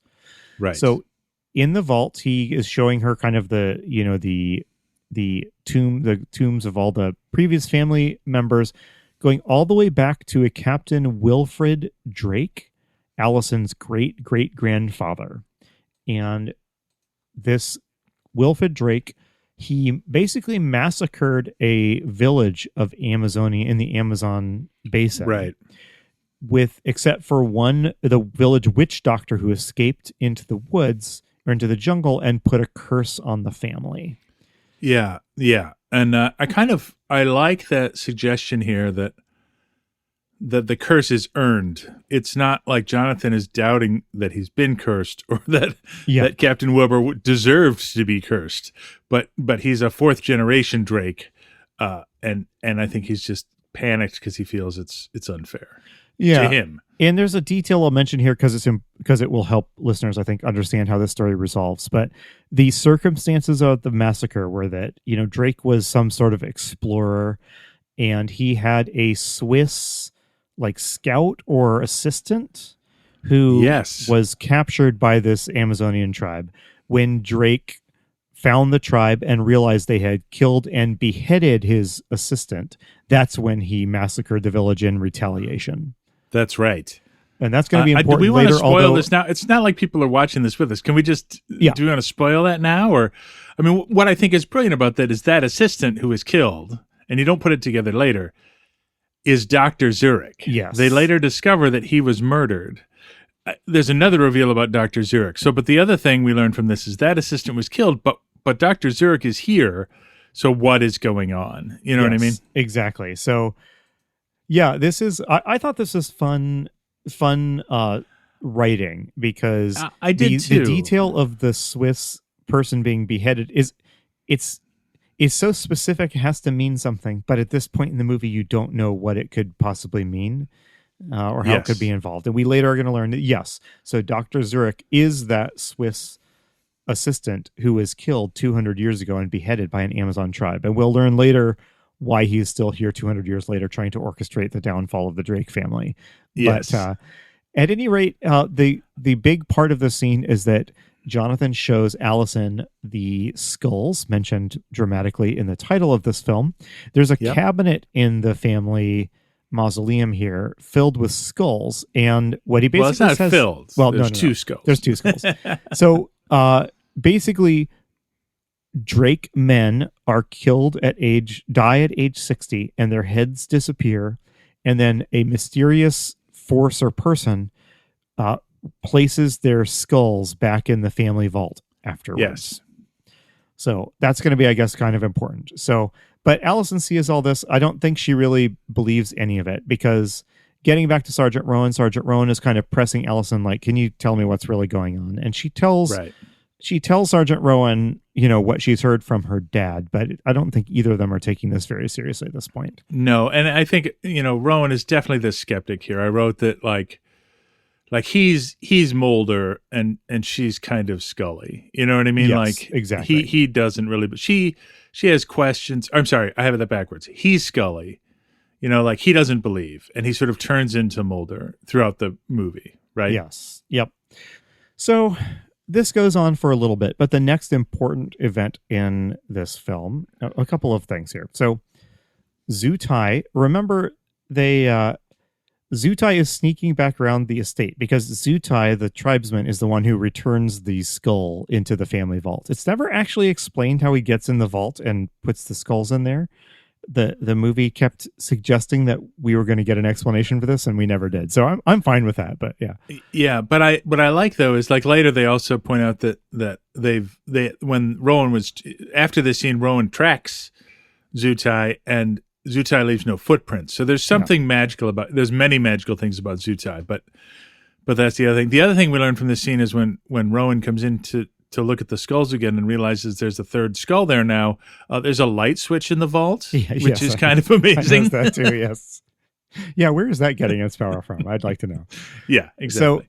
Right. So in the vault, he is showing her kind of the tombs of all the previous family members, going all the way back to a Captain Wilfred Drake, Allison's great-great-grandfather. And this Wilfred Drake, he basically massacred a village of Amazonia in the Amazon basin. Right. Except for the village witch doctor who escaped into the woods or into the jungle and put a curse on the family. Yeah. And I like that suggestion here that the curse is earned. It's not like Jonathan is doubting that he's been cursed or that Captain Wilbur deserves to be cursed, but he's a fourth generation Drake, and I think he's just panicked because he feels it's unfair to him. And there's a detail I'll mention here because it will help listeners, I think, understand how this story resolves. But the circumstances of the massacre were that, Drake was some sort of explorer, and he had a Swiss scout or assistant who was captured by this Amazonian tribe. When Drake found the tribe and realized they had killed and beheaded his assistant, that's when he massacred the village in retaliation. That's right. And that's going to be important do we want later. To spoil this now? It's not like people are watching this with us. Can we just, do we want to spoil that now? Or, what I think is brilliant about that is that assistant who was killed, and you don't put it together later, is Dr. Zurich. Yes. They later discover that he was murdered. There's another reveal about Dr. Zurich. But the other thing we learned from this is that assistant was killed, but Dr. Zurich is here. So what is going on? You know what I mean? Exactly. So, yeah, this is. I thought this was fun writing because I did too. The detail of the Swiss person being beheaded it's so specific. It has to mean something, but at this point in the movie, you don't know what it could possibly mean or how it could be involved. And we later are going to learn that so Dr. Zurich is that Swiss assistant who was killed 200 years ago and beheaded by an Amazon tribe, and we'll learn later why he is still here 200 years later trying to orchestrate the downfall of the Drake family. Yes. But at any rate, the big part of the scene is that Jonathan shows Allison the skulls mentioned dramatically in the title of this film. There's a cabinet in the family mausoleum here filled with skulls, and what he basically says... Well, it's not filled. Well, there's two skulls. There's two skulls. So basically... Drake men are die at age 60, and their heads disappear, and then a mysterious force or person places their skulls back in the family vault afterwards. Yes. So that's going to be, I guess, kind of important. So, but Allison sees all this. I don't think she really believes any of it, because getting back to Sergeant Rowan is kind of pressing Allison, can you tell me what's really going on? And she tells Sergeant Rowan, what she's heard from her dad, but I don't think either of them are taking this very seriously at this point. No, and I think Rowan is definitely the skeptic here. I wrote that like he's Mulder and she's kind of Scully. You know what I mean? Yes, like exactly. He doesn't really, but she has questions. I'm sorry, I have that backwards. He's Scully. Like he doesn't believe, and he sort of turns into Mulder throughout the movie, right? Yes. Yep. So this goes on for a little bit, but the next important event in this film, a couple of things here. So Zutai, remember Zutai is sneaking back around the estate because Zutai, the tribesman, is the one who returns the skull into the family vault. It's never actually explained how he gets in the vault and puts the skulls in there. The movie kept suggesting that we were going to get an explanation for this, and we never did. So I'm fine with that. But yeah. But what I like though is like later they also point out that when Rowan was after this scene, Rowan tracks Zutai and Zutai leaves no footprints. So there's something magical about. There's many magical things about Zutai, but that's the other thing. The other thing we learned from this scene is when Rowan comes in to look at the skulls again and realizes there's a third skull there now. There's a light switch in the vault, which is kind of amazing. I noticed that too, yes. Yeah, where is that getting its power from? I'd like to know. Yeah, exactly.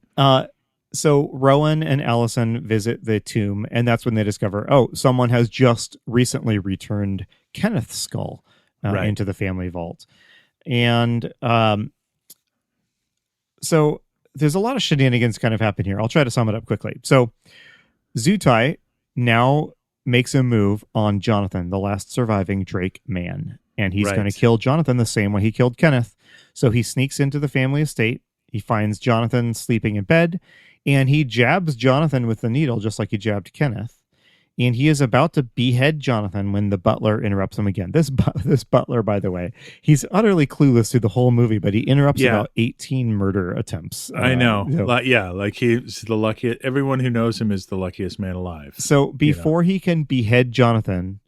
So Rowan and Allison visit the tomb, and that's when they discover, someone has just recently returned Kenneth's skull into the family vault. And so there's a lot of shenanigans kind of happen here. I'll try to sum it up quickly. So Zutai now makes a move on Jonathan, the last surviving Drake man, and he's going to kill Jonathan the same way he killed Kenneth. So he sneaks into the family estate. He finds Jonathan sleeping in bed, and he jabs Jonathan with the needle just like he jabbed Kenneth. And he is about to behead Jonathan when the butler interrupts him again. This butler, by the way, he's utterly clueless through the whole movie, but he interrupts about 18 murder attempts. I know. Like he's the luckiest. Everyone who knows him is the luckiest man alive. So before he can behead Jonathan,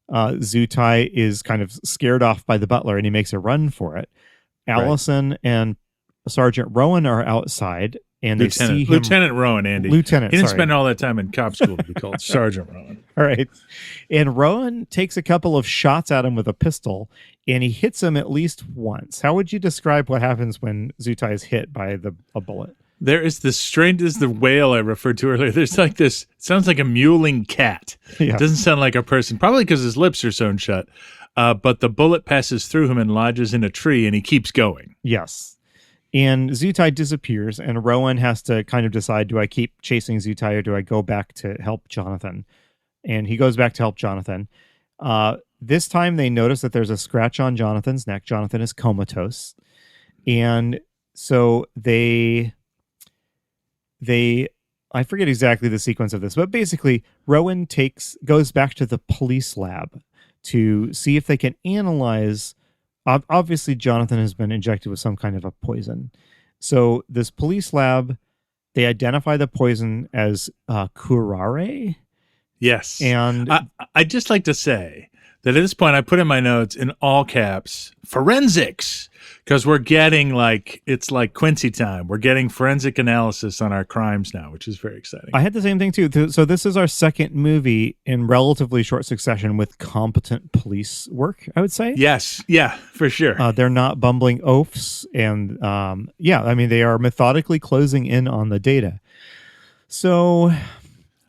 Zutai is kind of scared off by the butler, and he makes a run for it. Allison and Sergeant Rowan are outside. And they see him. Lieutenant Rowan, Andy. He didn't spend all that time in cop school to be called Sergeant Rowan. All right. And Rowan takes a couple of shots at him with a pistol, and he hits him at least once. How would you describe what happens when Zutai is hit by a bullet? There is this strange, this is the whale I referred to earlier. There's like this, it sounds like a mewling cat. Yeah. It doesn't sound like a person, probably because his lips are sewn shut. But the bullet passes through him and lodges in a tree, and he keeps going. Yes. And Zutai disappears, and Rowan has to kind of decide, do I keep chasing Zutai or do I go back to help Jonathan? And he goes back to help Jonathan. This time they notice that there's a scratch on Jonathan's neck. Jonathan is comatose. And so I forget exactly the sequence of this, but basically Rowan goes back to the police lab to see if they can analyze. Obviously, Jonathan has been injected with some kind of a poison. So this police lab, they identify the poison as curare. Yes. And I'd just like to say that at this point, I put in my notes in all caps, forensics, because we're getting it's like Quincy time. We're getting forensic analysis on our crimes now, which is very exciting. I had the same thing too. So this is our second movie in relatively short succession with competent police work, I would say. Yes. Yeah, for sure. They're not bumbling oafs. And they are methodically closing in on the data. So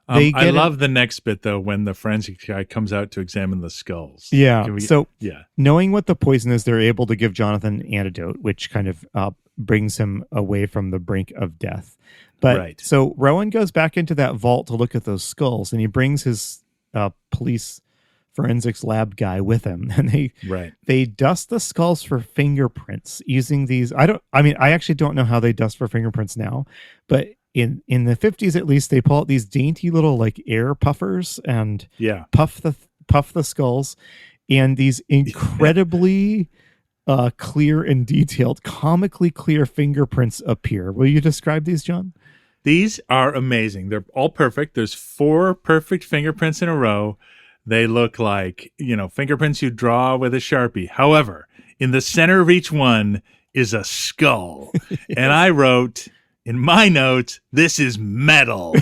I love the next bit, though, when the forensic guy comes out to examine the skulls. Yeah. Knowing what the poison is, they're able to give Jonathan an antidote, which kind of brings him away from the brink of death. But so Rowan goes back into that vault to look at those skulls, and he brings his police forensics lab guy with him, and they dust the skulls for fingerprints using these. I actually don't know how they dust for fingerprints now, but in the 50s, at least, they pull out these dainty little air puffers and puff the skulls, and these incredibly clear and detailed, comically clear fingerprints appear. Will you describe these, John? These are amazing. They're all perfect. There's 4 perfect fingerprints in a row. They look like, fingerprints you draw with a Sharpie. However, in the center of each one is a skull. Yes. And I wrote in my notes, this is metal.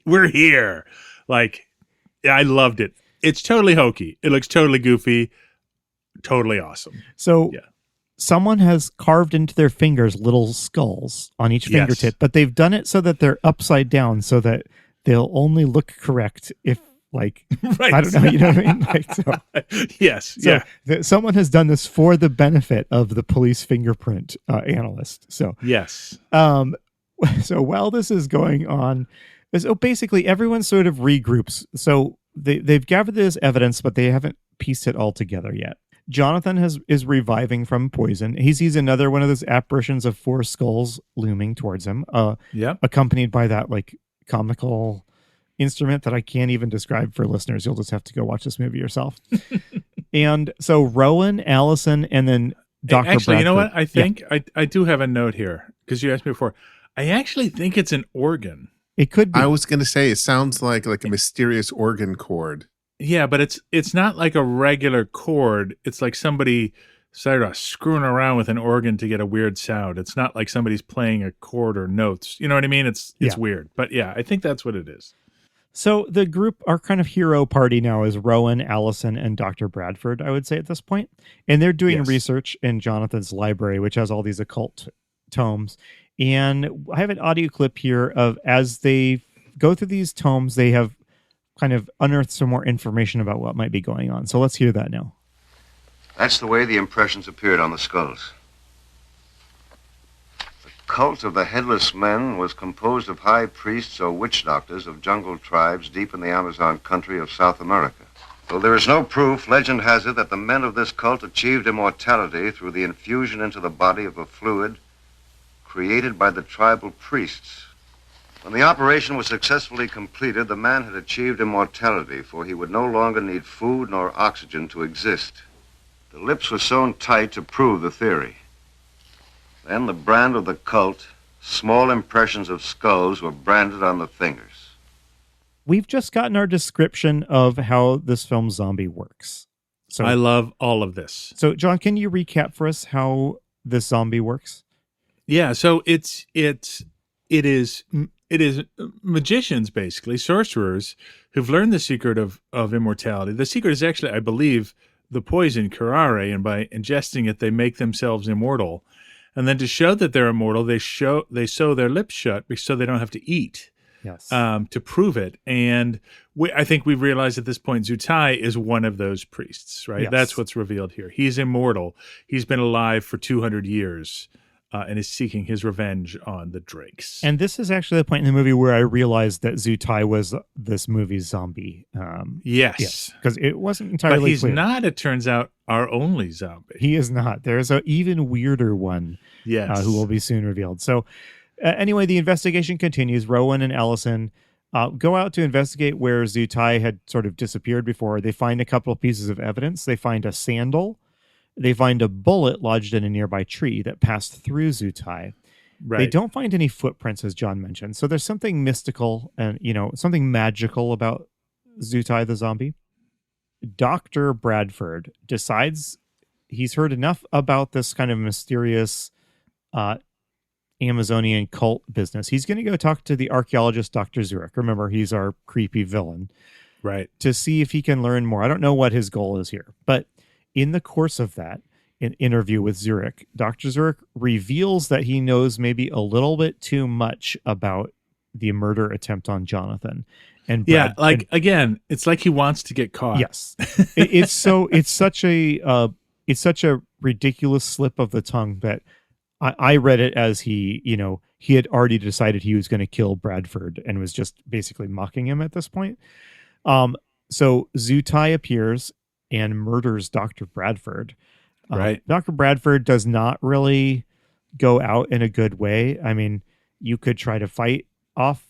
We're here. I loved it. It's totally hokey. It looks totally goofy. Totally awesome. So someone has carved into their fingers little skulls on each fingertip, but they've done it so that they're upside down so that they'll only look correct if, like, right. I don't know, you know what I mean? Like, so, yes. So someone has done this for the benefit of the police fingerprint analyst. So, yes. So while this is going on, so basically everyone sort of regroups. So they've gathered this evidence, but they haven't pieced it all together yet. Jonathan is reviving from poison. He sees another one of those apparitions of 4 skulls looming towards him, accompanied by that like comical instrument that I can't even describe for listeners. You'll just have to go watch this movie yourself. And so Rowan, Allison, and then Dr. Actually, Bradford. you know what? I think I do have a note here because you asked me before. I actually think it's an organ. It could be. I was going to say it sounds like a mysterious organ chord. Yeah, but it's not like a regular chord. It's like somebody started screwing around with an organ to get a weird sound. It's not like somebody's playing a chord or notes. You know what I mean? It's weird. But yeah, I think that's what it is. So the group, our kind of hero party now is Rowan, Allison, and Dr. Bradford, I would say at this point. And they're doing research in Jonathan's library, which has all these occult tomes. And I have an audio clip here of as they go through these tomes, they have kind of unearthed some more information about what might be going on. So let's hear that now. That's the way the impressions appeared on the skulls. The cult of the headless men was composed of high priests or witch doctors of jungle tribes deep in the Amazon country of South America. Though there is no proof, legend has it that the men of this cult achieved immortality through the infusion into the body of a fluid created by the tribal priests. When the operation was successfully completed, the man had achieved immortality, for he would no longer need food nor oxygen to exist. The lips were sewn tight to prove the theory. Then the brand of the cult, small impressions of skulls, were branded on the fingers. We've just gotten our description of how this film Zombie works. So I love all of this. So, John, can you recap for us how this zombie works? Yeah, so it is magicians, basically, sorcerers, who've learned the secret of immortality. The secret is actually, I believe, the poison curare, and by ingesting it, they make themselves immortal. And then to show that they're immortal, they sew their lips shut so they don't have to eat. Yes. To prove it. And I think we've realized at this point, Zutai is one of those priests, right? Yes. That's what's revealed here. He's immortal. He's been alive for 200 years. And is seeking his revenge on the Drakes. And this is actually the point in the movie where I realized that Zutai was this movie's zombie. Yes. Because it wasn't entirely But he's clear. not, it turns out, our only zombie. He is not. There's an even weirder one who will be soon revealed. So anyway, the investigation continues. Rowan and Allison go out to investigate where Zutai had sort of disappeared before. They find a couple of pieces of evidence. They find a sandal. They find a bullet lodged in a nearby tree that passed through Zutai. Right. They don't find any footprints, as John mentioned. So there's something mystical and, something magical about Zutai the zombie. Dr. Bradford decides he's heard enough about this kind of mysterious Amazonian cult business. He's going to go talk to the archaeologist, Dr. Zurich. Remember, he's our creepy villain. Right. To see if he can learn more. I don't know what his goal is here, but in the course of that interview with Zurich, Dr. Zurich reveals that he knows maybe a little bit too much about the murder attempt on Jonathan. And again, it's like he wants to get caught. Yes, it's such a ridiculous slip of the tongue that I read it as he had already decided he was going to kill Bradford and was just basically mocking him at this point. So Zutai appears and murders Dr. Bradford. Right. Dr. Bradford does not really go out in a good way. I mean, you could try to fight off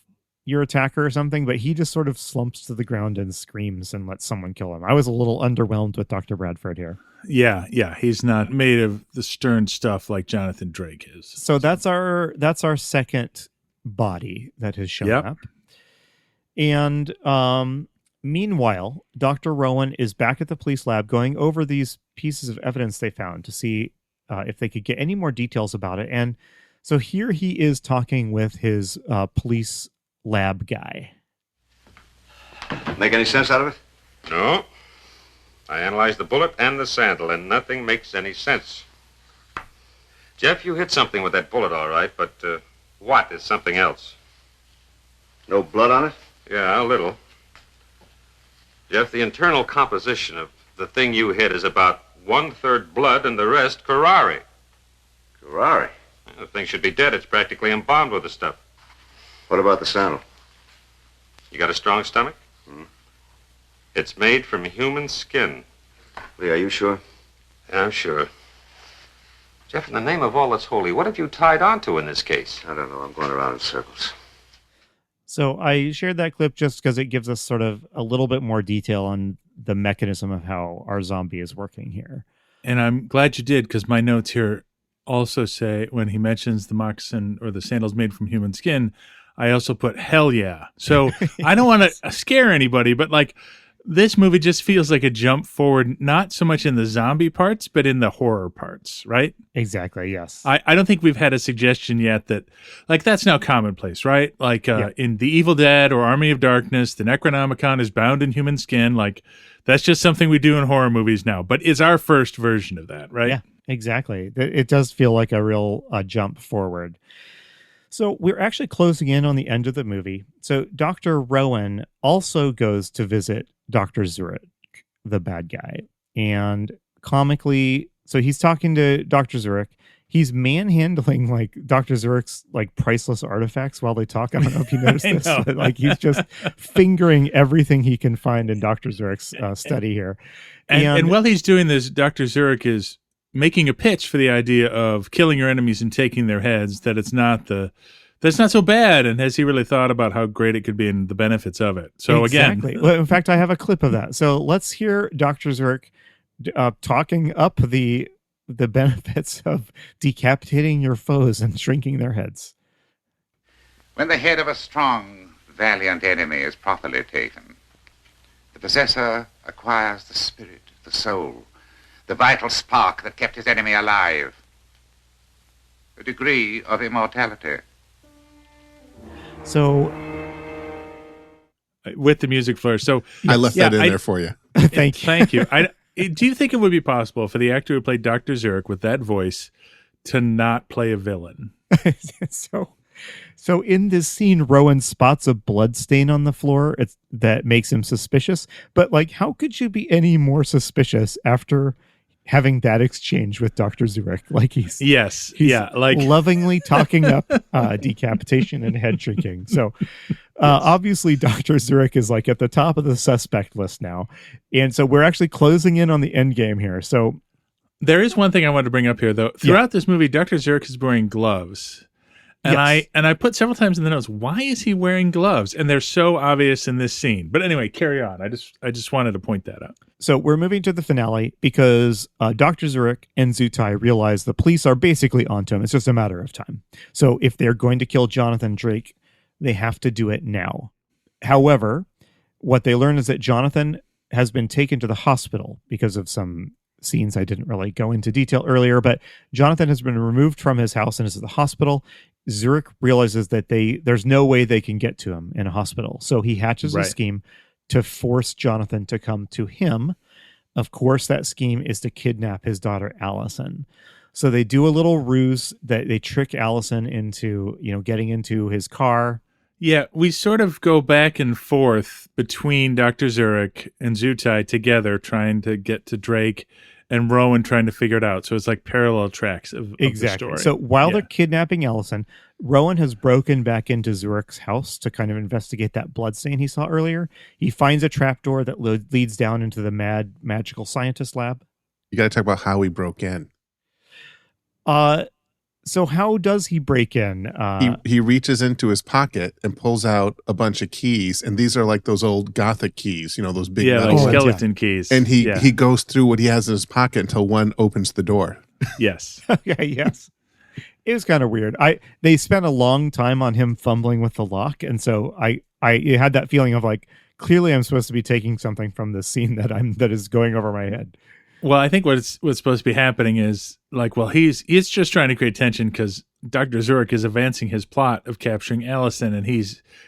your attacker or something, but he just sort of slumps to the ground and screams and lets someone kill him. I was a little underwhelmed with Dr. Bradford here. Yeah. He's not made of the stern stuff like Jonathan Drake is. So that's our second body that has shown up. And meanwhile, Dr. Rowan is back at the police lab going over these pieces of evidence they found to see if they could get any more details about it. And so here he is talking with his police lab guy. Make any sense out of it? No. I analyzed the bullet and the sandal, and nothing makes any sense. Jeff, you hit something with that bullet, all right, but what is something else? No blood on it? Yeah, a little. Jeff, the internal composition of the thing you hit is about 1/3 blood and the rest curare. Curare? The thing should be dead. It's practically embalmed with the stuff. What about the sandal? You got a strong stomach? It's made from human skin. Lee, are you sure? Yeah, I'm sure. Jeff, in the name of all that's holy, what have you tied onto in this case? I don't know. I'm going around in circles. So I shared that clip just because it gives us sort of a little bit more detail on the mechanism of how our zombie is working here. And I'm glad you did, because my notes here also say when he mentions the moccasin or the sandals made from human skin, I also put hell yeah. So I don't want to scare anybody, but like this movie just feels like a jump forward, not so much in the zombie parts, but in the horror parts, right? Exactly, yes. I don't think we've had a suggestion yet that, like, that's now commonplace, right? Like in The Evil Dead or Army of Darkness, the Necronomicon is bound in human skin. Like, that's just something we do in horror movies now, but it's our first version of that, right? Yeah, exactly. It does feel like a real jump forward. So we're actually closing in on the end of the movie. So Dr. Rowan also goes to visit Dr. Zurich, the bad guy. And comically, so he's talking to Dr. Zurich. He's manhandling like Dr. Zurich's like priceless artifacts while they talk. I don't know if you noticed this, but like he's just fingering everything he can find in Dr. Zurich's study here. And while he's doing this, Dr. Zurich is making a pitch for the idea of killing your enemies and taking their heads, that's not so bad. And has he really thought about how great it could be and the benefits of it? So exactly. Again, well, in fact, I have a clip of that. So let's hear Dr. Zurich talking up the benefits of decapitating your foes and shrinking their heads. When the head of a strong, valiant enemy is properly taken, the possessor acquires the spirit, the soul, the vital spark that kept his enemy alive, a degree of immortality. So, with the music flourish. So I left that in there for you. Thank you. Thank you. Do you think it would be possible for the actor who played Dr. Zurich with that voice to not play a villain? So in this scene, Rowan spots a blood stain on the floor. That makes him suspicious. But like, how could you be any more suspicious after having that exchange with Dr. Zurich? Like he's lovingly talking up decapitation and head shrinking. So obviously Dr. Zurich is like at the top of the suspect list now. And so we're actually closing in on the end game here. So there is one thing I wanted to bring up here though. Throughout this movie, Dr. Zurich is wearing gloves. And I put several times in the notes, why is he wearing gloves? And they're so obvious in this scene. But anyway, carry on. I just wanted to point that out. So we're moving to the finale because Dr. Zurich and Zutai realize the police are basically onto him. It's just a matter of time. So if they're going to kill Jonathan Drake, they have to do it now. However, what they learn is that Jonathan has been taken to the hospital because of some scenes I didn't really go into detail earlier, but Jonathan has been removed from his house and is at the hospital. Zurich realizes that there's no way they can get to him in a hospital. So he hatches a scheme to force Jonathan to come to him. Of course, that scheme is to kidnap his daughter, Allison. So they do a little ruse that they trick Allison into, getting into his car. Yeah, we sort of go back and forth between Dr. Zurich and Zutai together trying to get to Drake and Rowan trying to figure it out. So it's like parallel tracks of the story. So while they're kidnapping Allison, Rowan has broken back into Zurich's house to kind of investigate that bloodstain he saw earlier. He finds a trapdoor that leads down into the magical scientist lab. You got to talk about how he broke in. So how does he break in? He reaches into his pocket and pulls out a bunch of keys, and these are like those old Gothic keys, those big metal like skeleton keys. And he goes through what he has in his pocket until one opens the door. Yes. Yes. It was kind of weird. They spent a long time on him fumbling with the lock, and so I had that feeling of like, clearly I'm supposed to be taking something from this scene that is going over my head. Well, I think what's supposed to be happening is like, well, he's just trying to create tension because Dr. Zurich is advancing his plot of capturing Allison, and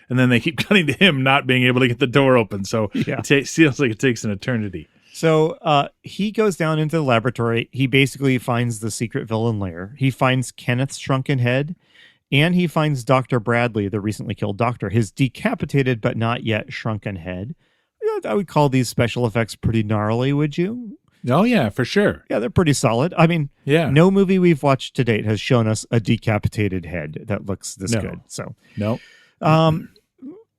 then they keep cutting to him not being able to get the door open. So it feels like it takes an eternity. So he goes down into the laboratory. He basically finds the secret villain lair. He finds Kenneth's shrunken head, and he finds Dr. Bradley, the recently killed doctor, his decapitated but not yet shrunken head. I would call these special effects pretty gnarly, would you? Oh, yeah, for sure. Yeah, they're pretty solid. I mean, no movie we've watched to date has shown us a decapitated head that looks this good. So,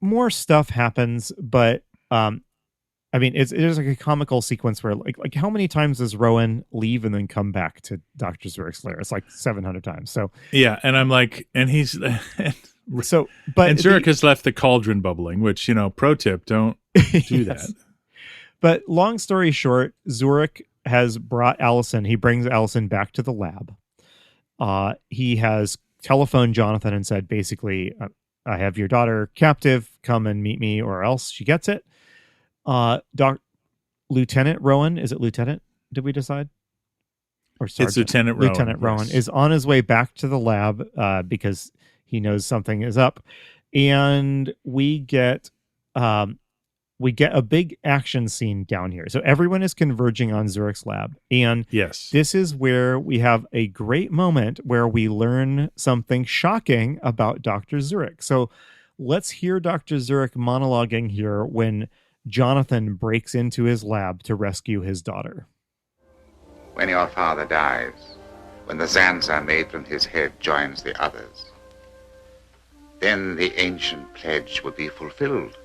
more stuff happens, but I mean, there's like a comical sequence where like how many times does Rowan leave and then come back to Dr. Zurich's lair? It's like 700 times. So yeah, and I'm like, and he's but Zurich has left the cauldron bubbling, which pro tip, don't do that. But long story short, Zurich has brought Allison. He brings Allison back to the lab. He has telephoned Jonathan and said, basically, I have your daughter captive. Come and meet me, or else she gets it. Lieutenant Rowan, is it Lieutenant? Did we decide? Or Sergeant? It's Lieutenant Rowan. Lieutenant Rowan is on his way back to the lab because he knows something is up, and we get a big action scene down here. So everyone is converging on Zurich's lab, and this is where we have a great moment where we learn something shocking about Dr. Zurich. So let's hear Dr. Zurich monologuing here when Jonathan breaks into his lab to rescue his daughter. When your father dies, when the Zanza made from his head joins the others, then the ancient pledge will be fulfilled,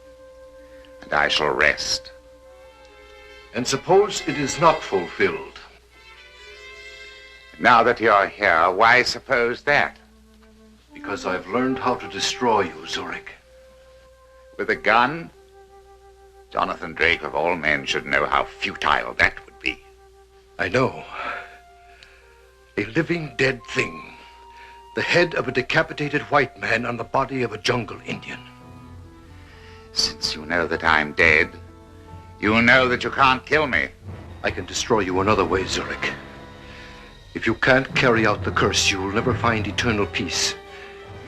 and I shall rest. And suppose it is not fulfilled? Now that you're here, why suppose that? Because I've learned how to destroy you, Zurich. With a gun? Jonathan Drake, of all men, should know how futile that would be. I know. A living dead thing. The head of a decapitated white man on the body of a jungle Indian. Since you know that I'm dead, you know that you can't kill me. I can destroy you another way, Zurich. If you can't carry out the curse, you will never find eternal peace.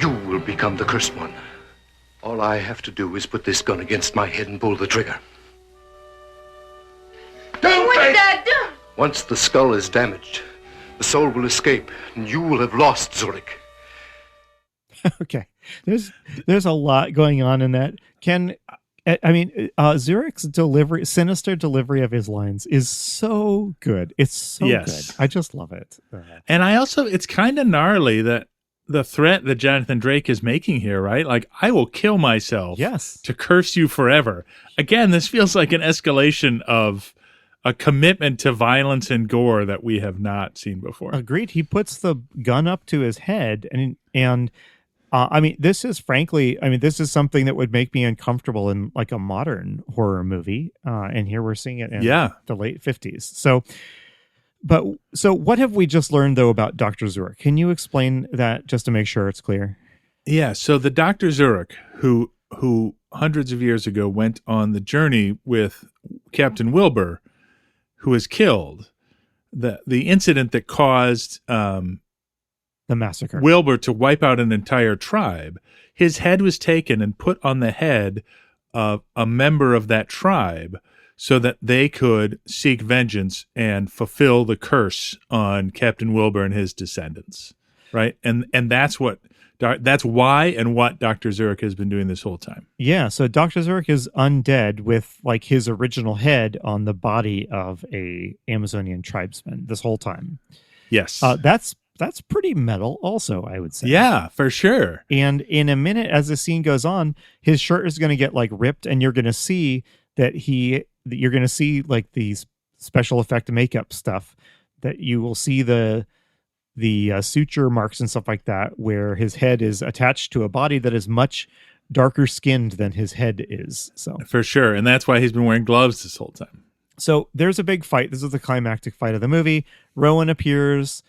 You will become the cursed one. All I have to do is put this gun against my head and pull the trigger. What did I do? Once the skull is damaged, the soul will escape, and you will have lost, Zurich. Okay. There's a lot going on in that. Zurich's sinister delivery of his lines is so good. It's so good. I just love it. And it's kind of gnarly that the threat that Jonathan Drake is making here, right? Like, I will kill myself to curse you forever. Again, this feels like an escalation of a commitment to violence and gore that we have not seen before. Agreed. He puts the gun up to his head, and this is something that would make me uncomfortable in like a modern horror movie. And here we're seeing it in the late 50s. So what have we just learned though about Dr. Zurich? Can you explain that just to make sure it's clear? Yeah. So the Dr. Zurich, who hundreds of years ago went on the journey with Captain Wilbur, who was killed, the incident that caused the massacre, Wilbur to wipe out an entire tribe, his head was taken and put on the head of a member of that tribe so that they could seek vengeance and fulfill the curse on Captain Wilbur and his descendants, right? And that's why and what Dr. Zurich has been doing this whole time. Yeah, so Dr. Zurich is undead with like his original head on the body of a Amazonian tribesman this whole time. Yes. That's pretty metal also, I would say. Yeah, for sure. And in a minute, as the scene goes on, his shirt is going to get like ripped, and you're going to see you're going to see like these special effect makeup stuff that you will see the suture marks and stuff like that, where his head is attached to a body that is much darker skinned than his head is. So for sure. And that's why he's been wearing gloves this whole time. So there's a big fight. This is the climactic fight of the movie. Rowan appears.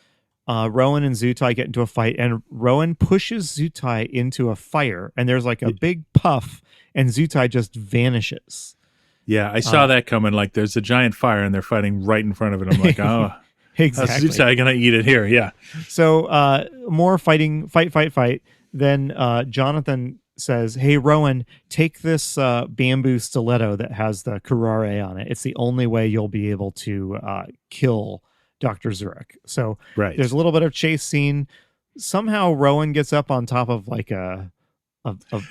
Rowan and Zutai get into a fight, and Rowan pushes Zutai into a fire, and there's like a big puff, and Zutai just vanishes. Yeah, I saw that coming. Like, there's a giant fire, and they're fighting right in front of it. I'm like, oh. Exactly. How's going to eat it here? Yeah. So more fighting, fight. Then Jonathan says, "Hey, Rowan, take this bamboo stiletto that has the curare on it. It's the only way you'll be able to kill Dr. Zurich." So there's a little bit of chase scene. Somehow Rowan gets up on top of like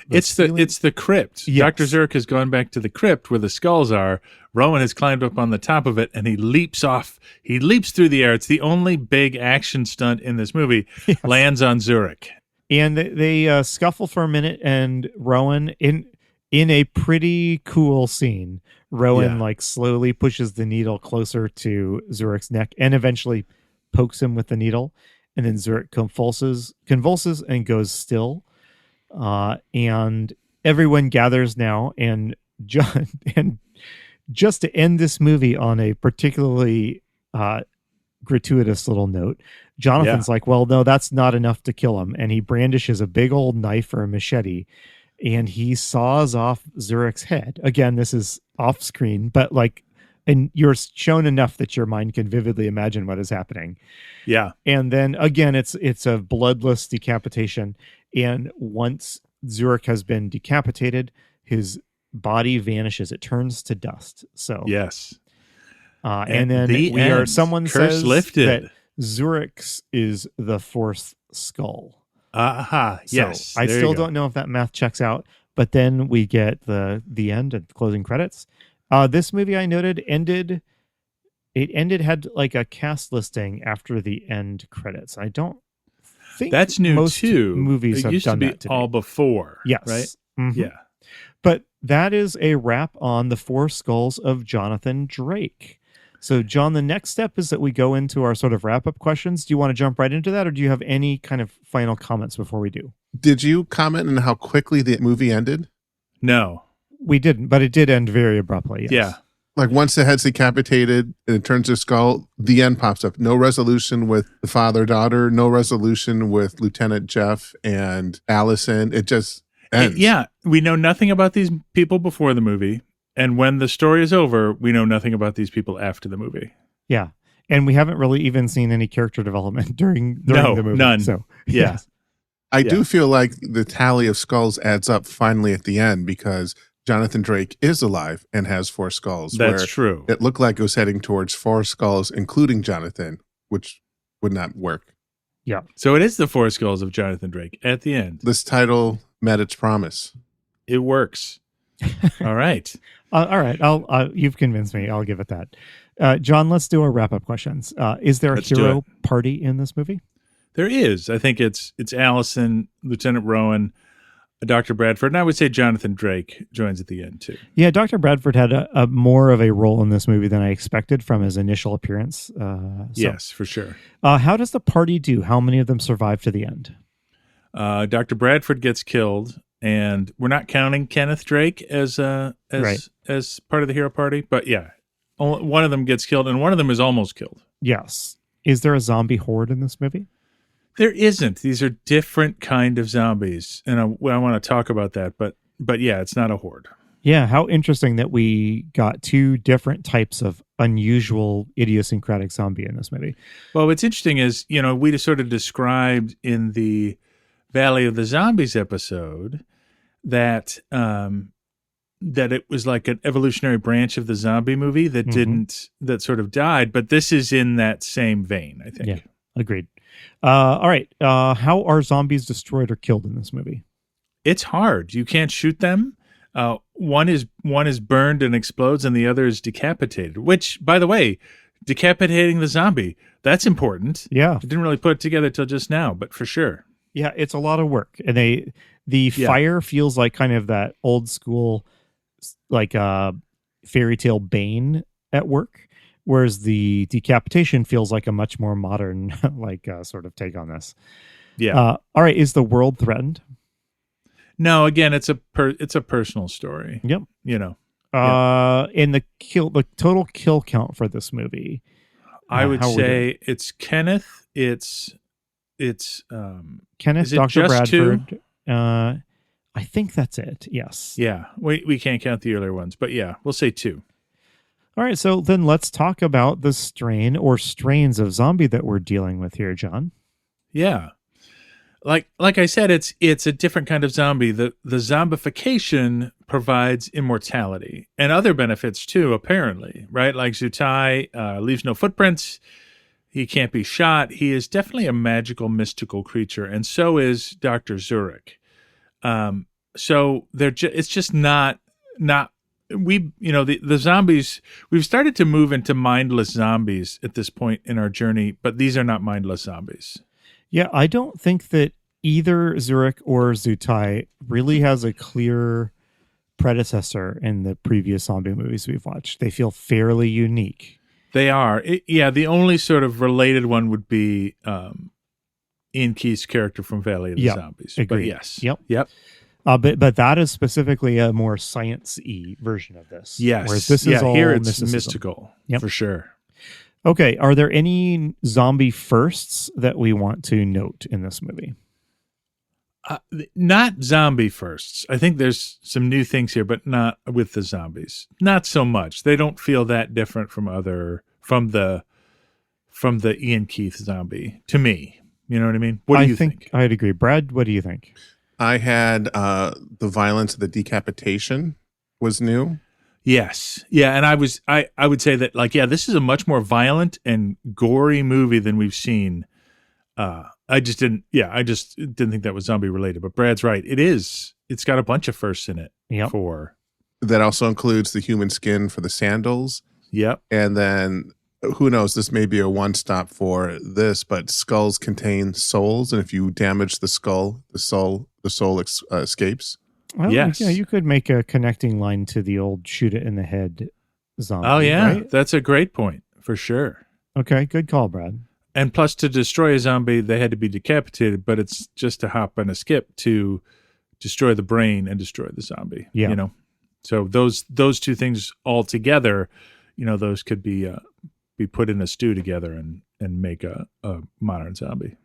it's the crypt. Yes. Dr. Zurich has gone back to the crypt where the skulls are. Rowan has climbed up on the top of it and he leaps off. He leaps through the air. It's the only big action stunt in this movie. Yes. Lands on Zurich. And they scuffle for a minute, and Rowan, in a pretty cool scene, Rowan like slowly pushes the needle closer to Zurich's neck and eventually pokes him with the needle. And then Zurich convulses and goes still. And everyone gathers now, and just to end this movie on a particularly gratuitous little note, Jonathan's like, well, no, that's not enough to kill him. And he brandishes a big old knife or a machete, and he saws off Zurich's head. Again, this is off screen, but and you're shown enough that your mind can vividly imagine what is happening. Yeah. And then again, it's a bloodless decapitation. And once Zurich has been decapitated, his body vanishes. It turns to dust. So yes. And then someone says that Zurich's is the fourth skull. Yes. So I still don't know if that math checks out, but then we get the end and closing credits. This movie, I noted, had like a cast listing after the end credits. I don't think that's new most too. Movies have done that today. All before. Yes. Right? Mm-hmm. Yeah. But that is a wrap on the Four Skulls of Jonathan Drake. So, John, the next step is that we go into our sort of wrap-up questions. Do you want to jump right into that, or do you have any kind of final comments before we do? Did you comment on how quickly the movie ended? No. We didn't, but it did end very abruptly. Yes. Yeah. Like once the head's decapitated and it turns to skull, the end pops up. No resolution with the father-daughter, no resolution with Lieutenant Jeff and Allison. It just ends. Yeah. We know nothing about these people before the movie. And when the story is over, we know nothing about these people after the movie. Yeah. And we haven't really even seen any character development during the movie. None. So, yeah. Yes. I do feel like the tally of skulls adds up finally at the end because Jonathan Drake is alive and has four skulls. That's true. It looked like it was heading towards four skulls, including Jonathan, which would not work. Yeah. So it is the Four Skulls of Jonathan Drake at the end. This title met its promise. It works. All right. All right. You've convinced me. I'll give it that. John, let's do our wrap-up questions. Is there a hero party in this movie? There is. I think it's Allison, Lieutenant Rowan, Dr. Bradford, and I would say Jonathan Drake joins at the end too. Yeah, Dr. Bradford had a more of a role in this movie than I expected from his initial appearance. Yes, for sure. How does the party do? How many of them survive to the end? Dr. Bradford gets killed, and we're not counting Kenneth Drake as part of the hero party, but yeah, one of them gets killed, and one of them is almost killed. Yes. Is there a zombie horde in this movie? There isn't. These are different kind of zombies, and I want to talk about that. But yeah, it's not a horde. Yeah, how interesting that we got two different types of unusual, idiosyncratic zombie in this movie. Well, what's interesting is, we just sort of described in the Valley of the Zombies episode that it was like an evolutionary branch of the zombie movie that that sort of died. But this is in that same vein, I think. Yeah, agreed. All right. How are zombies destroyed or killed in this movie? It's hard. You can't shoot them. One is burned and explodes, and the other is decapitated. Which, by the way, decapitating the zombie, that's important. Yeah, I didn't really put it together till just now, but for sure. Yeah, it's a lot of work, and the fire feels like kind of that old school, like fairy tale Bane at work. Whereas the decapitation feels like a much more modern, sort of take on this. Yeah. All right. Is the world threatened? No. Again, it's a personal story. Yep. In the total kill count for this movie, I would say it's Kenneth. It's Kenneth, Dr. Bradford. I think that's it. Yes. Yeah. We can't count the earlier ones, but yeah, we'll say 2. All right, so then let's talk about the strain or strains of zombie that we're dealing with here, John. Yeah. Like I said, it's a different kind of zombie. The zombification provides immortality and other benefits too, apparently, right? Like Zutai leaves no footprints. He can't be shot. He is definitely a magical, mystical creature, and so is Dr. Zurich. So it's just not the zombies. We've started to move into mindless zombies at this point in our journey, but these are not mindless zombies. Yeah, I don't think that either Zurich or Zutai really has a clear predecessor in the previous zombie movies we've watched. They feel fairly unique. They are. The only sort of related one would be Ian Keith's character from Valley of the Zombies. Agreed. But yes. Yep. But that is specifically a more science-y version of this. Yes. Whereas this is all here it's mysticism. mystical, for sure. Okay, are there any zombie firsts that we want to note in this movie? Not zombie firsts. I think there's some new things here, but not with the zombies. Not so much. They don't feel that different from the Ian Keith zombie to me. You know what I mean? What do you think? I'd agree. Brad, what do you think? I had the violence of the decapitation was new. Yes. Yeah, and I would say that this is a much more violent and gory movie than we've seen. I just didn't think that was zombie related, but Brad's right. It is. It's got a bunch of firsts in it. Yep. That also includes the human skin for the sandals. Yep. And then who knows, this may be a one-stop for this, but skulls contain souls, and if you damage the skull, the soul escapes. Well, yes. Yeah, you could make a connecting line to the old shoot it in the head zombie. Oh, yeah. Right? That's a great point, for sure. Okay, good call, Brad. And plus, to destroy a zombie, they had to be decapitated, but it's just a hop and a skip to destroy the brain and destroy the zombie. Yeah. So those two things all together, those could be put in a stew together and make a modern zombie.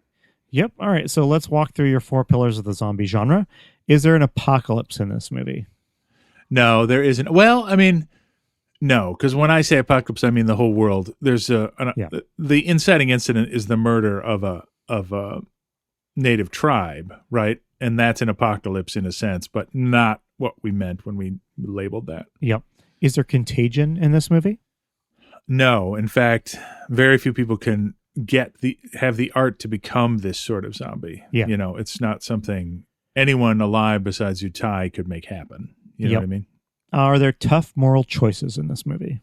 Yep. All right. So let's walk through your 4 pillars of the zombie genre. Is there an apocalypse in this movie? No, there isn't. Well, I mean, no, because when I say apocalypse, I mean the whole world. There's the inciting incident is the murder of a native tribe, right? And that's an apocalypse in a sense, but not what we meant when we labeled that. Yep. Is there contagion in this movie? No. In fact, very few people can have the art to become this sort of zombie. Yeah. It's not something anyone alive besides Zutai could make happen. You know what I mean? Are there tough moral choices in this movie?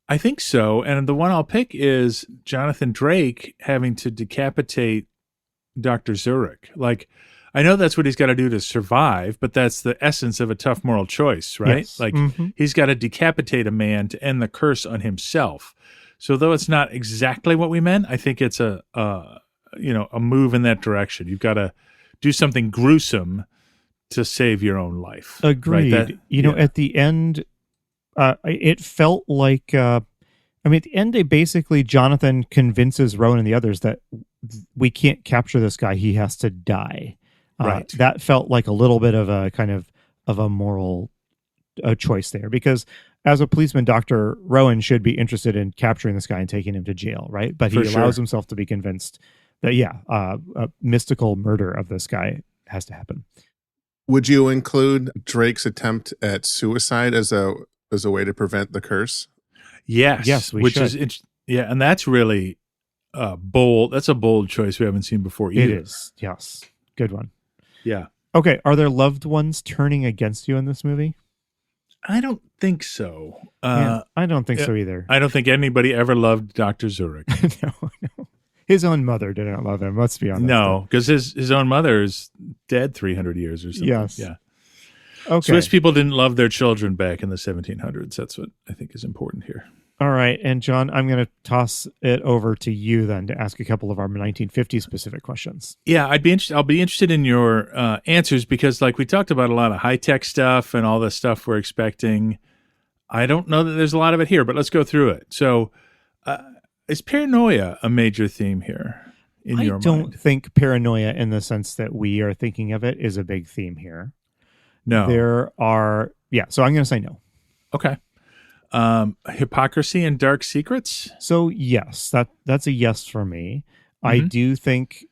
I think so. And the one I'll pick is Jonathan Drake having to decapitate Dr. Zurich. Like, I know that's what he's got to do to survive, but that's the essence of a tough moral choice, right? Yes. Like, he's got to decapitate a man to end the curse on himself. So though it's not exactly what we meant, I think it's a move in that direction. You've got to do something gruesome to save your own life. Agreed. Right? At the end, it felt like, at the end, basically Jonathan convinces Rowan and the others that we can't capture this guy. He has to die. Right. That felt like a little bit of a kind of a moral choice there, because as a policeman, Dr. Rowan should be interested in capturing this guy and taking him to jail, right? But he allows himself to be convinced that, a mystical murder of this guy has to happen. Would you include Drake's attempt at suicide as a way to prevent the curse? Yes, we should. And that's really bold. That's a bold choice we haven't seen before either. It is. Yes, good one. Yeah. Okay, are there loved ones turning against you in this movie? I don't think so. I don't think so either. I don't think anybody ever loved Dr. Zurich. No. His own mother didn't love him. Let's be honest. No, because his own mother is dead 300 years or something. Yes. Yeah. Okay. Swiss people didn't love their children back in the 1700s. That's what I think is important here. All right. And John, I'm going to toss it over to you then to ask a couple of our 1950 specific questions. Yeah, I'll be interested in your answers because, like, we talked about a lot of high-tech stuff and all the stuff we're expecting. I don't know that there's a lot of it here, but let's go through it. So, is paranoia a major theme here in your mind? I don't think paranoia in the sense that we are thinking of it is a big theme here. No. So I'm going to say no. Okay. Hypocrisy and Dark Secrets. So yes, that's a yes for me. I do think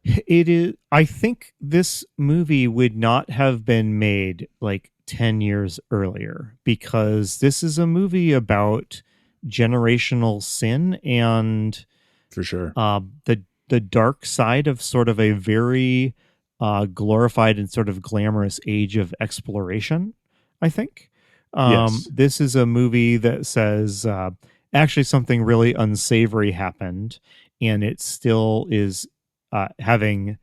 it is. I think this movie would not have been made like 10 years earlier, because this is a movie about generational sin and, for sure, the dark side of sort of a very glorified and sort of glamorous age of exploration, I think. Yes. This is a movie that says actually something really unsavory happened, and it still is having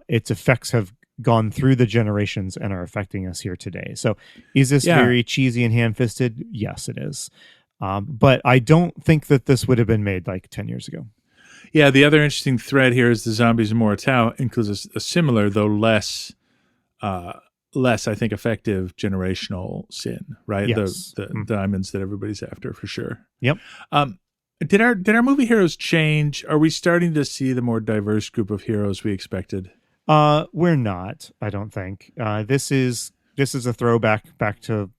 its effects have gone through the generations and are affecting us here today. So is this very cheesy and ham-fisted? Yes, it is. But I don't think that this would have been made like 10 years ago. Yeah, the other interesting thread here is the zombies immortal includes a similar, though less, I think, effective generational sin, right? Yes. The diamonds that everybody's after, for sure. Yep. Did our movie heroes change? Are we starting to see the more diverse group of heroes we expected? We're not, I don't think. This is a throwback back to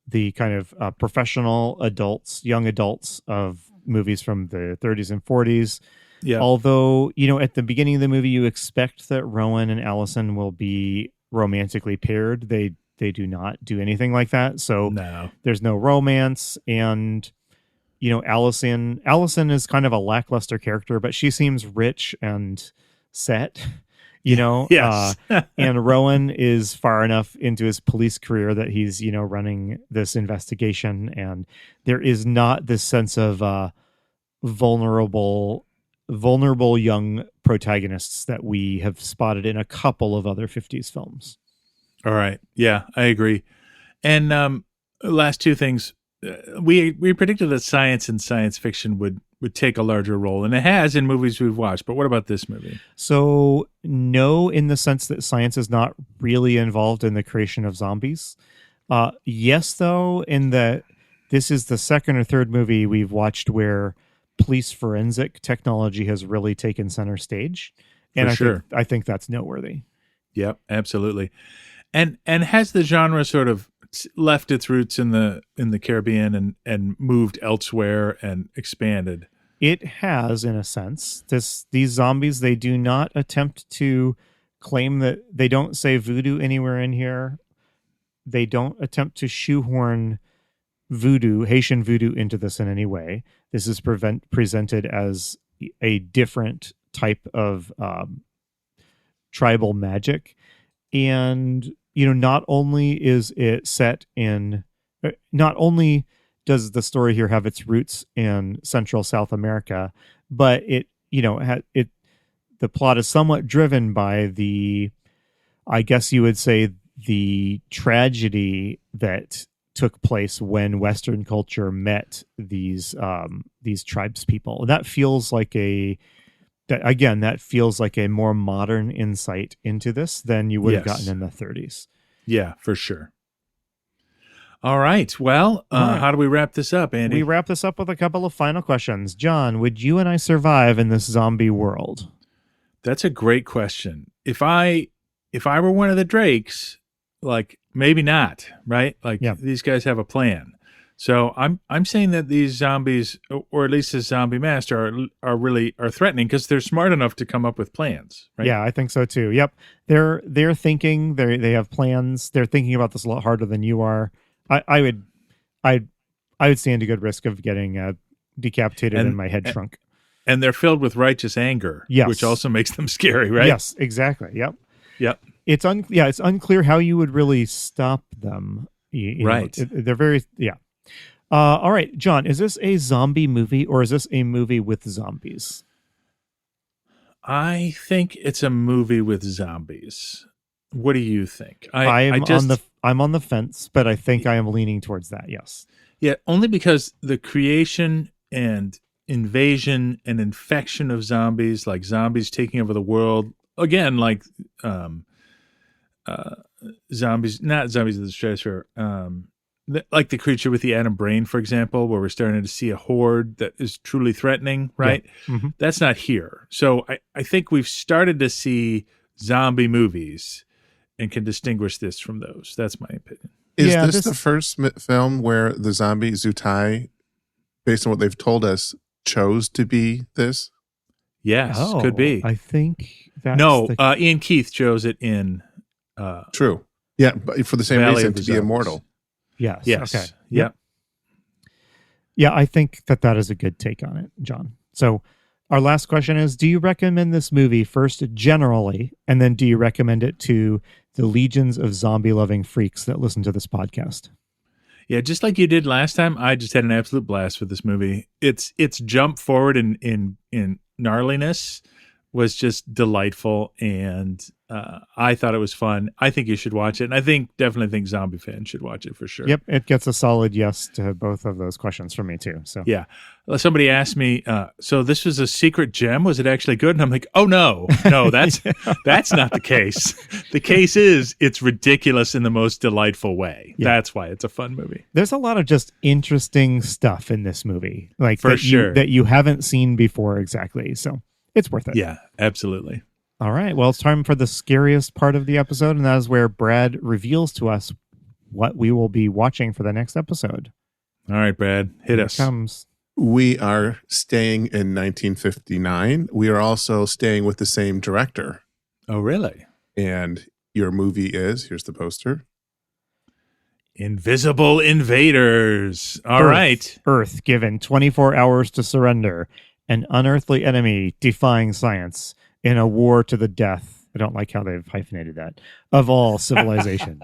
the kind of professional adults, young adults of movies from the 30s and 40s. Yeah. Although, at the beginning of the movie, you expect that Rowan and Allison will be romantically paired. They do not do anything like that. So there's no romance. And, Allison is kind of a lackluster character, but she seems rich and set. Yes. And Rowan is far enough into his police career that he's, running this investigation, and there is not this sense of vulnerable young protagonists that we have spotted in a couple of other 50s films. All right. Yeah, I agree. And last two things. We predicted that science and science fiction would take a larger role, and it has in movies we've watched. But what about this movie? So no, in the sense that science is not really involved in the creation of zombies. Yes, though, in that this is the second or third movie we've watched where police forensic technology has really taken center stage. And I think that's noteworthy. Yep, absolutely. And has the genre sort of left its roots in the Caribbean and moved elsewhere and expanded? It has, in a sense. These zombies, they do not attempt to claim that they don't say voodoo anywhere in here. They don't attempt to shoehorn voodoo, Haitian voodoo, into this in any way. This is presented as a different type of tribal magic. And, not only is it set in, not only does the story here have its roots in Central South America, but the plot is somewhat driven by I guess you would say, the tragedy that took place when Western culture met these tribes people. That feels like a more modern insight into this than you would have gotten in the 30s. Yeah, for sure. All right. Well, how do we wrap this up, Andy? We wrap this up with a couple of final questions. John, would you and I survive in this zombie world? That's a great question. If I were one of the Drakes, like, maybe not, right? Like, these guys have a plan. So I'm saying that these zombies, or at least this zombie master, are threatening because they're smart enough to come up with plans, right? Yeah, I think so too. Yep, they're thinking. They have plans. They're thinking about this a lot harder than you are. I would stand a good risk of getting decapitated and my head shrunk. And they're filled with righteous anger, which also makes them scary, right? Yes, exactly. Yep. It's unclear how you would really stop them. Right. They're very all right, John, is this a zombie movie or is this a movie with zombies? I think it's a movie with zombies. What do you think? I'm on the fence, but I think I am leaning towards that. Yes. Yeah, only because the creation and invasion and infection of zombies, like zombies taking over the world, again, like zombies, not zombies of the stratosphere, like the creature with the atom brain, for example, where we're starting to see a horde that is truly threatening, right? Yeah. Mm-hmm. That's not here. So I think we've started to see zombie movies and can distinguish this from those. That's my opinion. Is this the first film where the zombie Zutai, based on what they've told us, chose to be this? Yes, could be. I think that's Ian Keith chose it in. True. Yeah, but for the same Valley reason, of the to be Zombies. immortal. Yes. Yes. Okay. Yep. Yeah, I think that is a good take on it, John. So our last question is, do you recommend this movie first generally, and then do you recommend it to the legions of zombie-loving freaks that listen to this podcast? Yeah, just like you did last time, I just had an absolute blast with this movie. Its jump forward in gnarliness was just delightful, and I thought it was fun. I think you should watch it, and I definitely think zombie fans should watch it for sure. Yep, it gets a solid yes to both of those questions from me too. So yeah, somebody asked me, so this was a secret gem? Was it actually good? And I'm like, oh no, that's not the case. The case is it's ridiculous in the most delightful way. Yeah. That's why it's a fun movie. There's a lot of just interesting stuff in this movie, like for sure that you haven't seen before. Exactly, so it's worth it. Yeah, absolutely. All right. Well, it's time for the scariest part of the episode, and that is where Brad reveals to us what we will be watching for the next episode. All right, Brad, hit us. Comes. We are staying in 1959. We are also staying with the same director. Oh, really? And your movie is, here's the poster. Invisible Invaders. All right. Earth given 24 hours to surrender. An unearthly enemy defying science. In a war to the death. I don't like how they've hyphenated that. Of all civilization.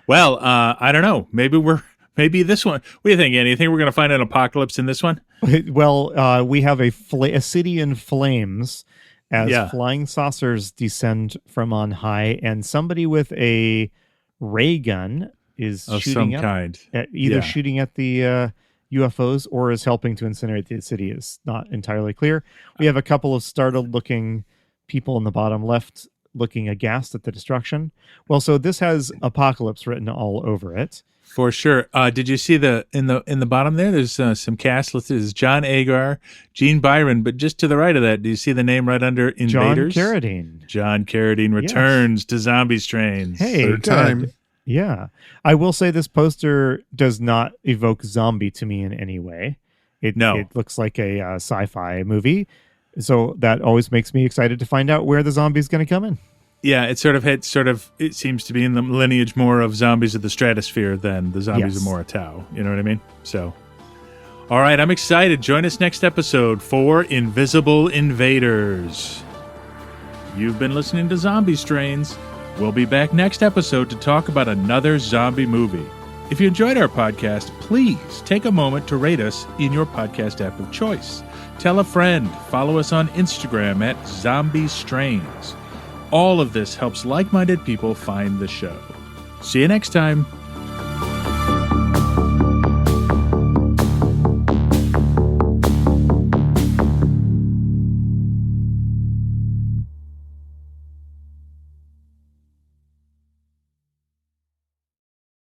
Well, I don't know. Maybe this one. What do you think, Andy? You think we're going to find an apocalypse in this one? Well, we have a city in flames as flying saucers descend from on high, and somebody with a ray gun is shooting shooting at the UFOs or is helping to incinerate the city. Is not entirely clear. We have a couple of startled looking people in the bottom left looking aghast at the destruction. Well, so this has apocalypse written all over it. For sure. Did you see in the bottom there? There's some cast listed as John Agar, Gene Byron, but just to the right of that, do you see the name right under Invaders? John Carradine. John Carradine returns to Zombie Strains. Hey, third time. Yeah. I will say this poster does not evoke zombie to me in any way. It looks like a sci-fi movie. So that always makes me excited to find out where the zombie's going to come in. Yeah, it seems to be in the lineage more of zombies of the stratosphere than the zombies of Moratau. You know what I mean? So, all right, I'm excited. Join us next episode for Invisible Invaders. You've been listening to Zombie Strains. We'll be back next episode to talk about another zombie movie. If you enjoyed our podcast, please take a moment to rate us in your podcast app of choice. Tell a friend. Follow us on Instagram at Zombie Strains. All of this helps like-minded people find the show. See you next time.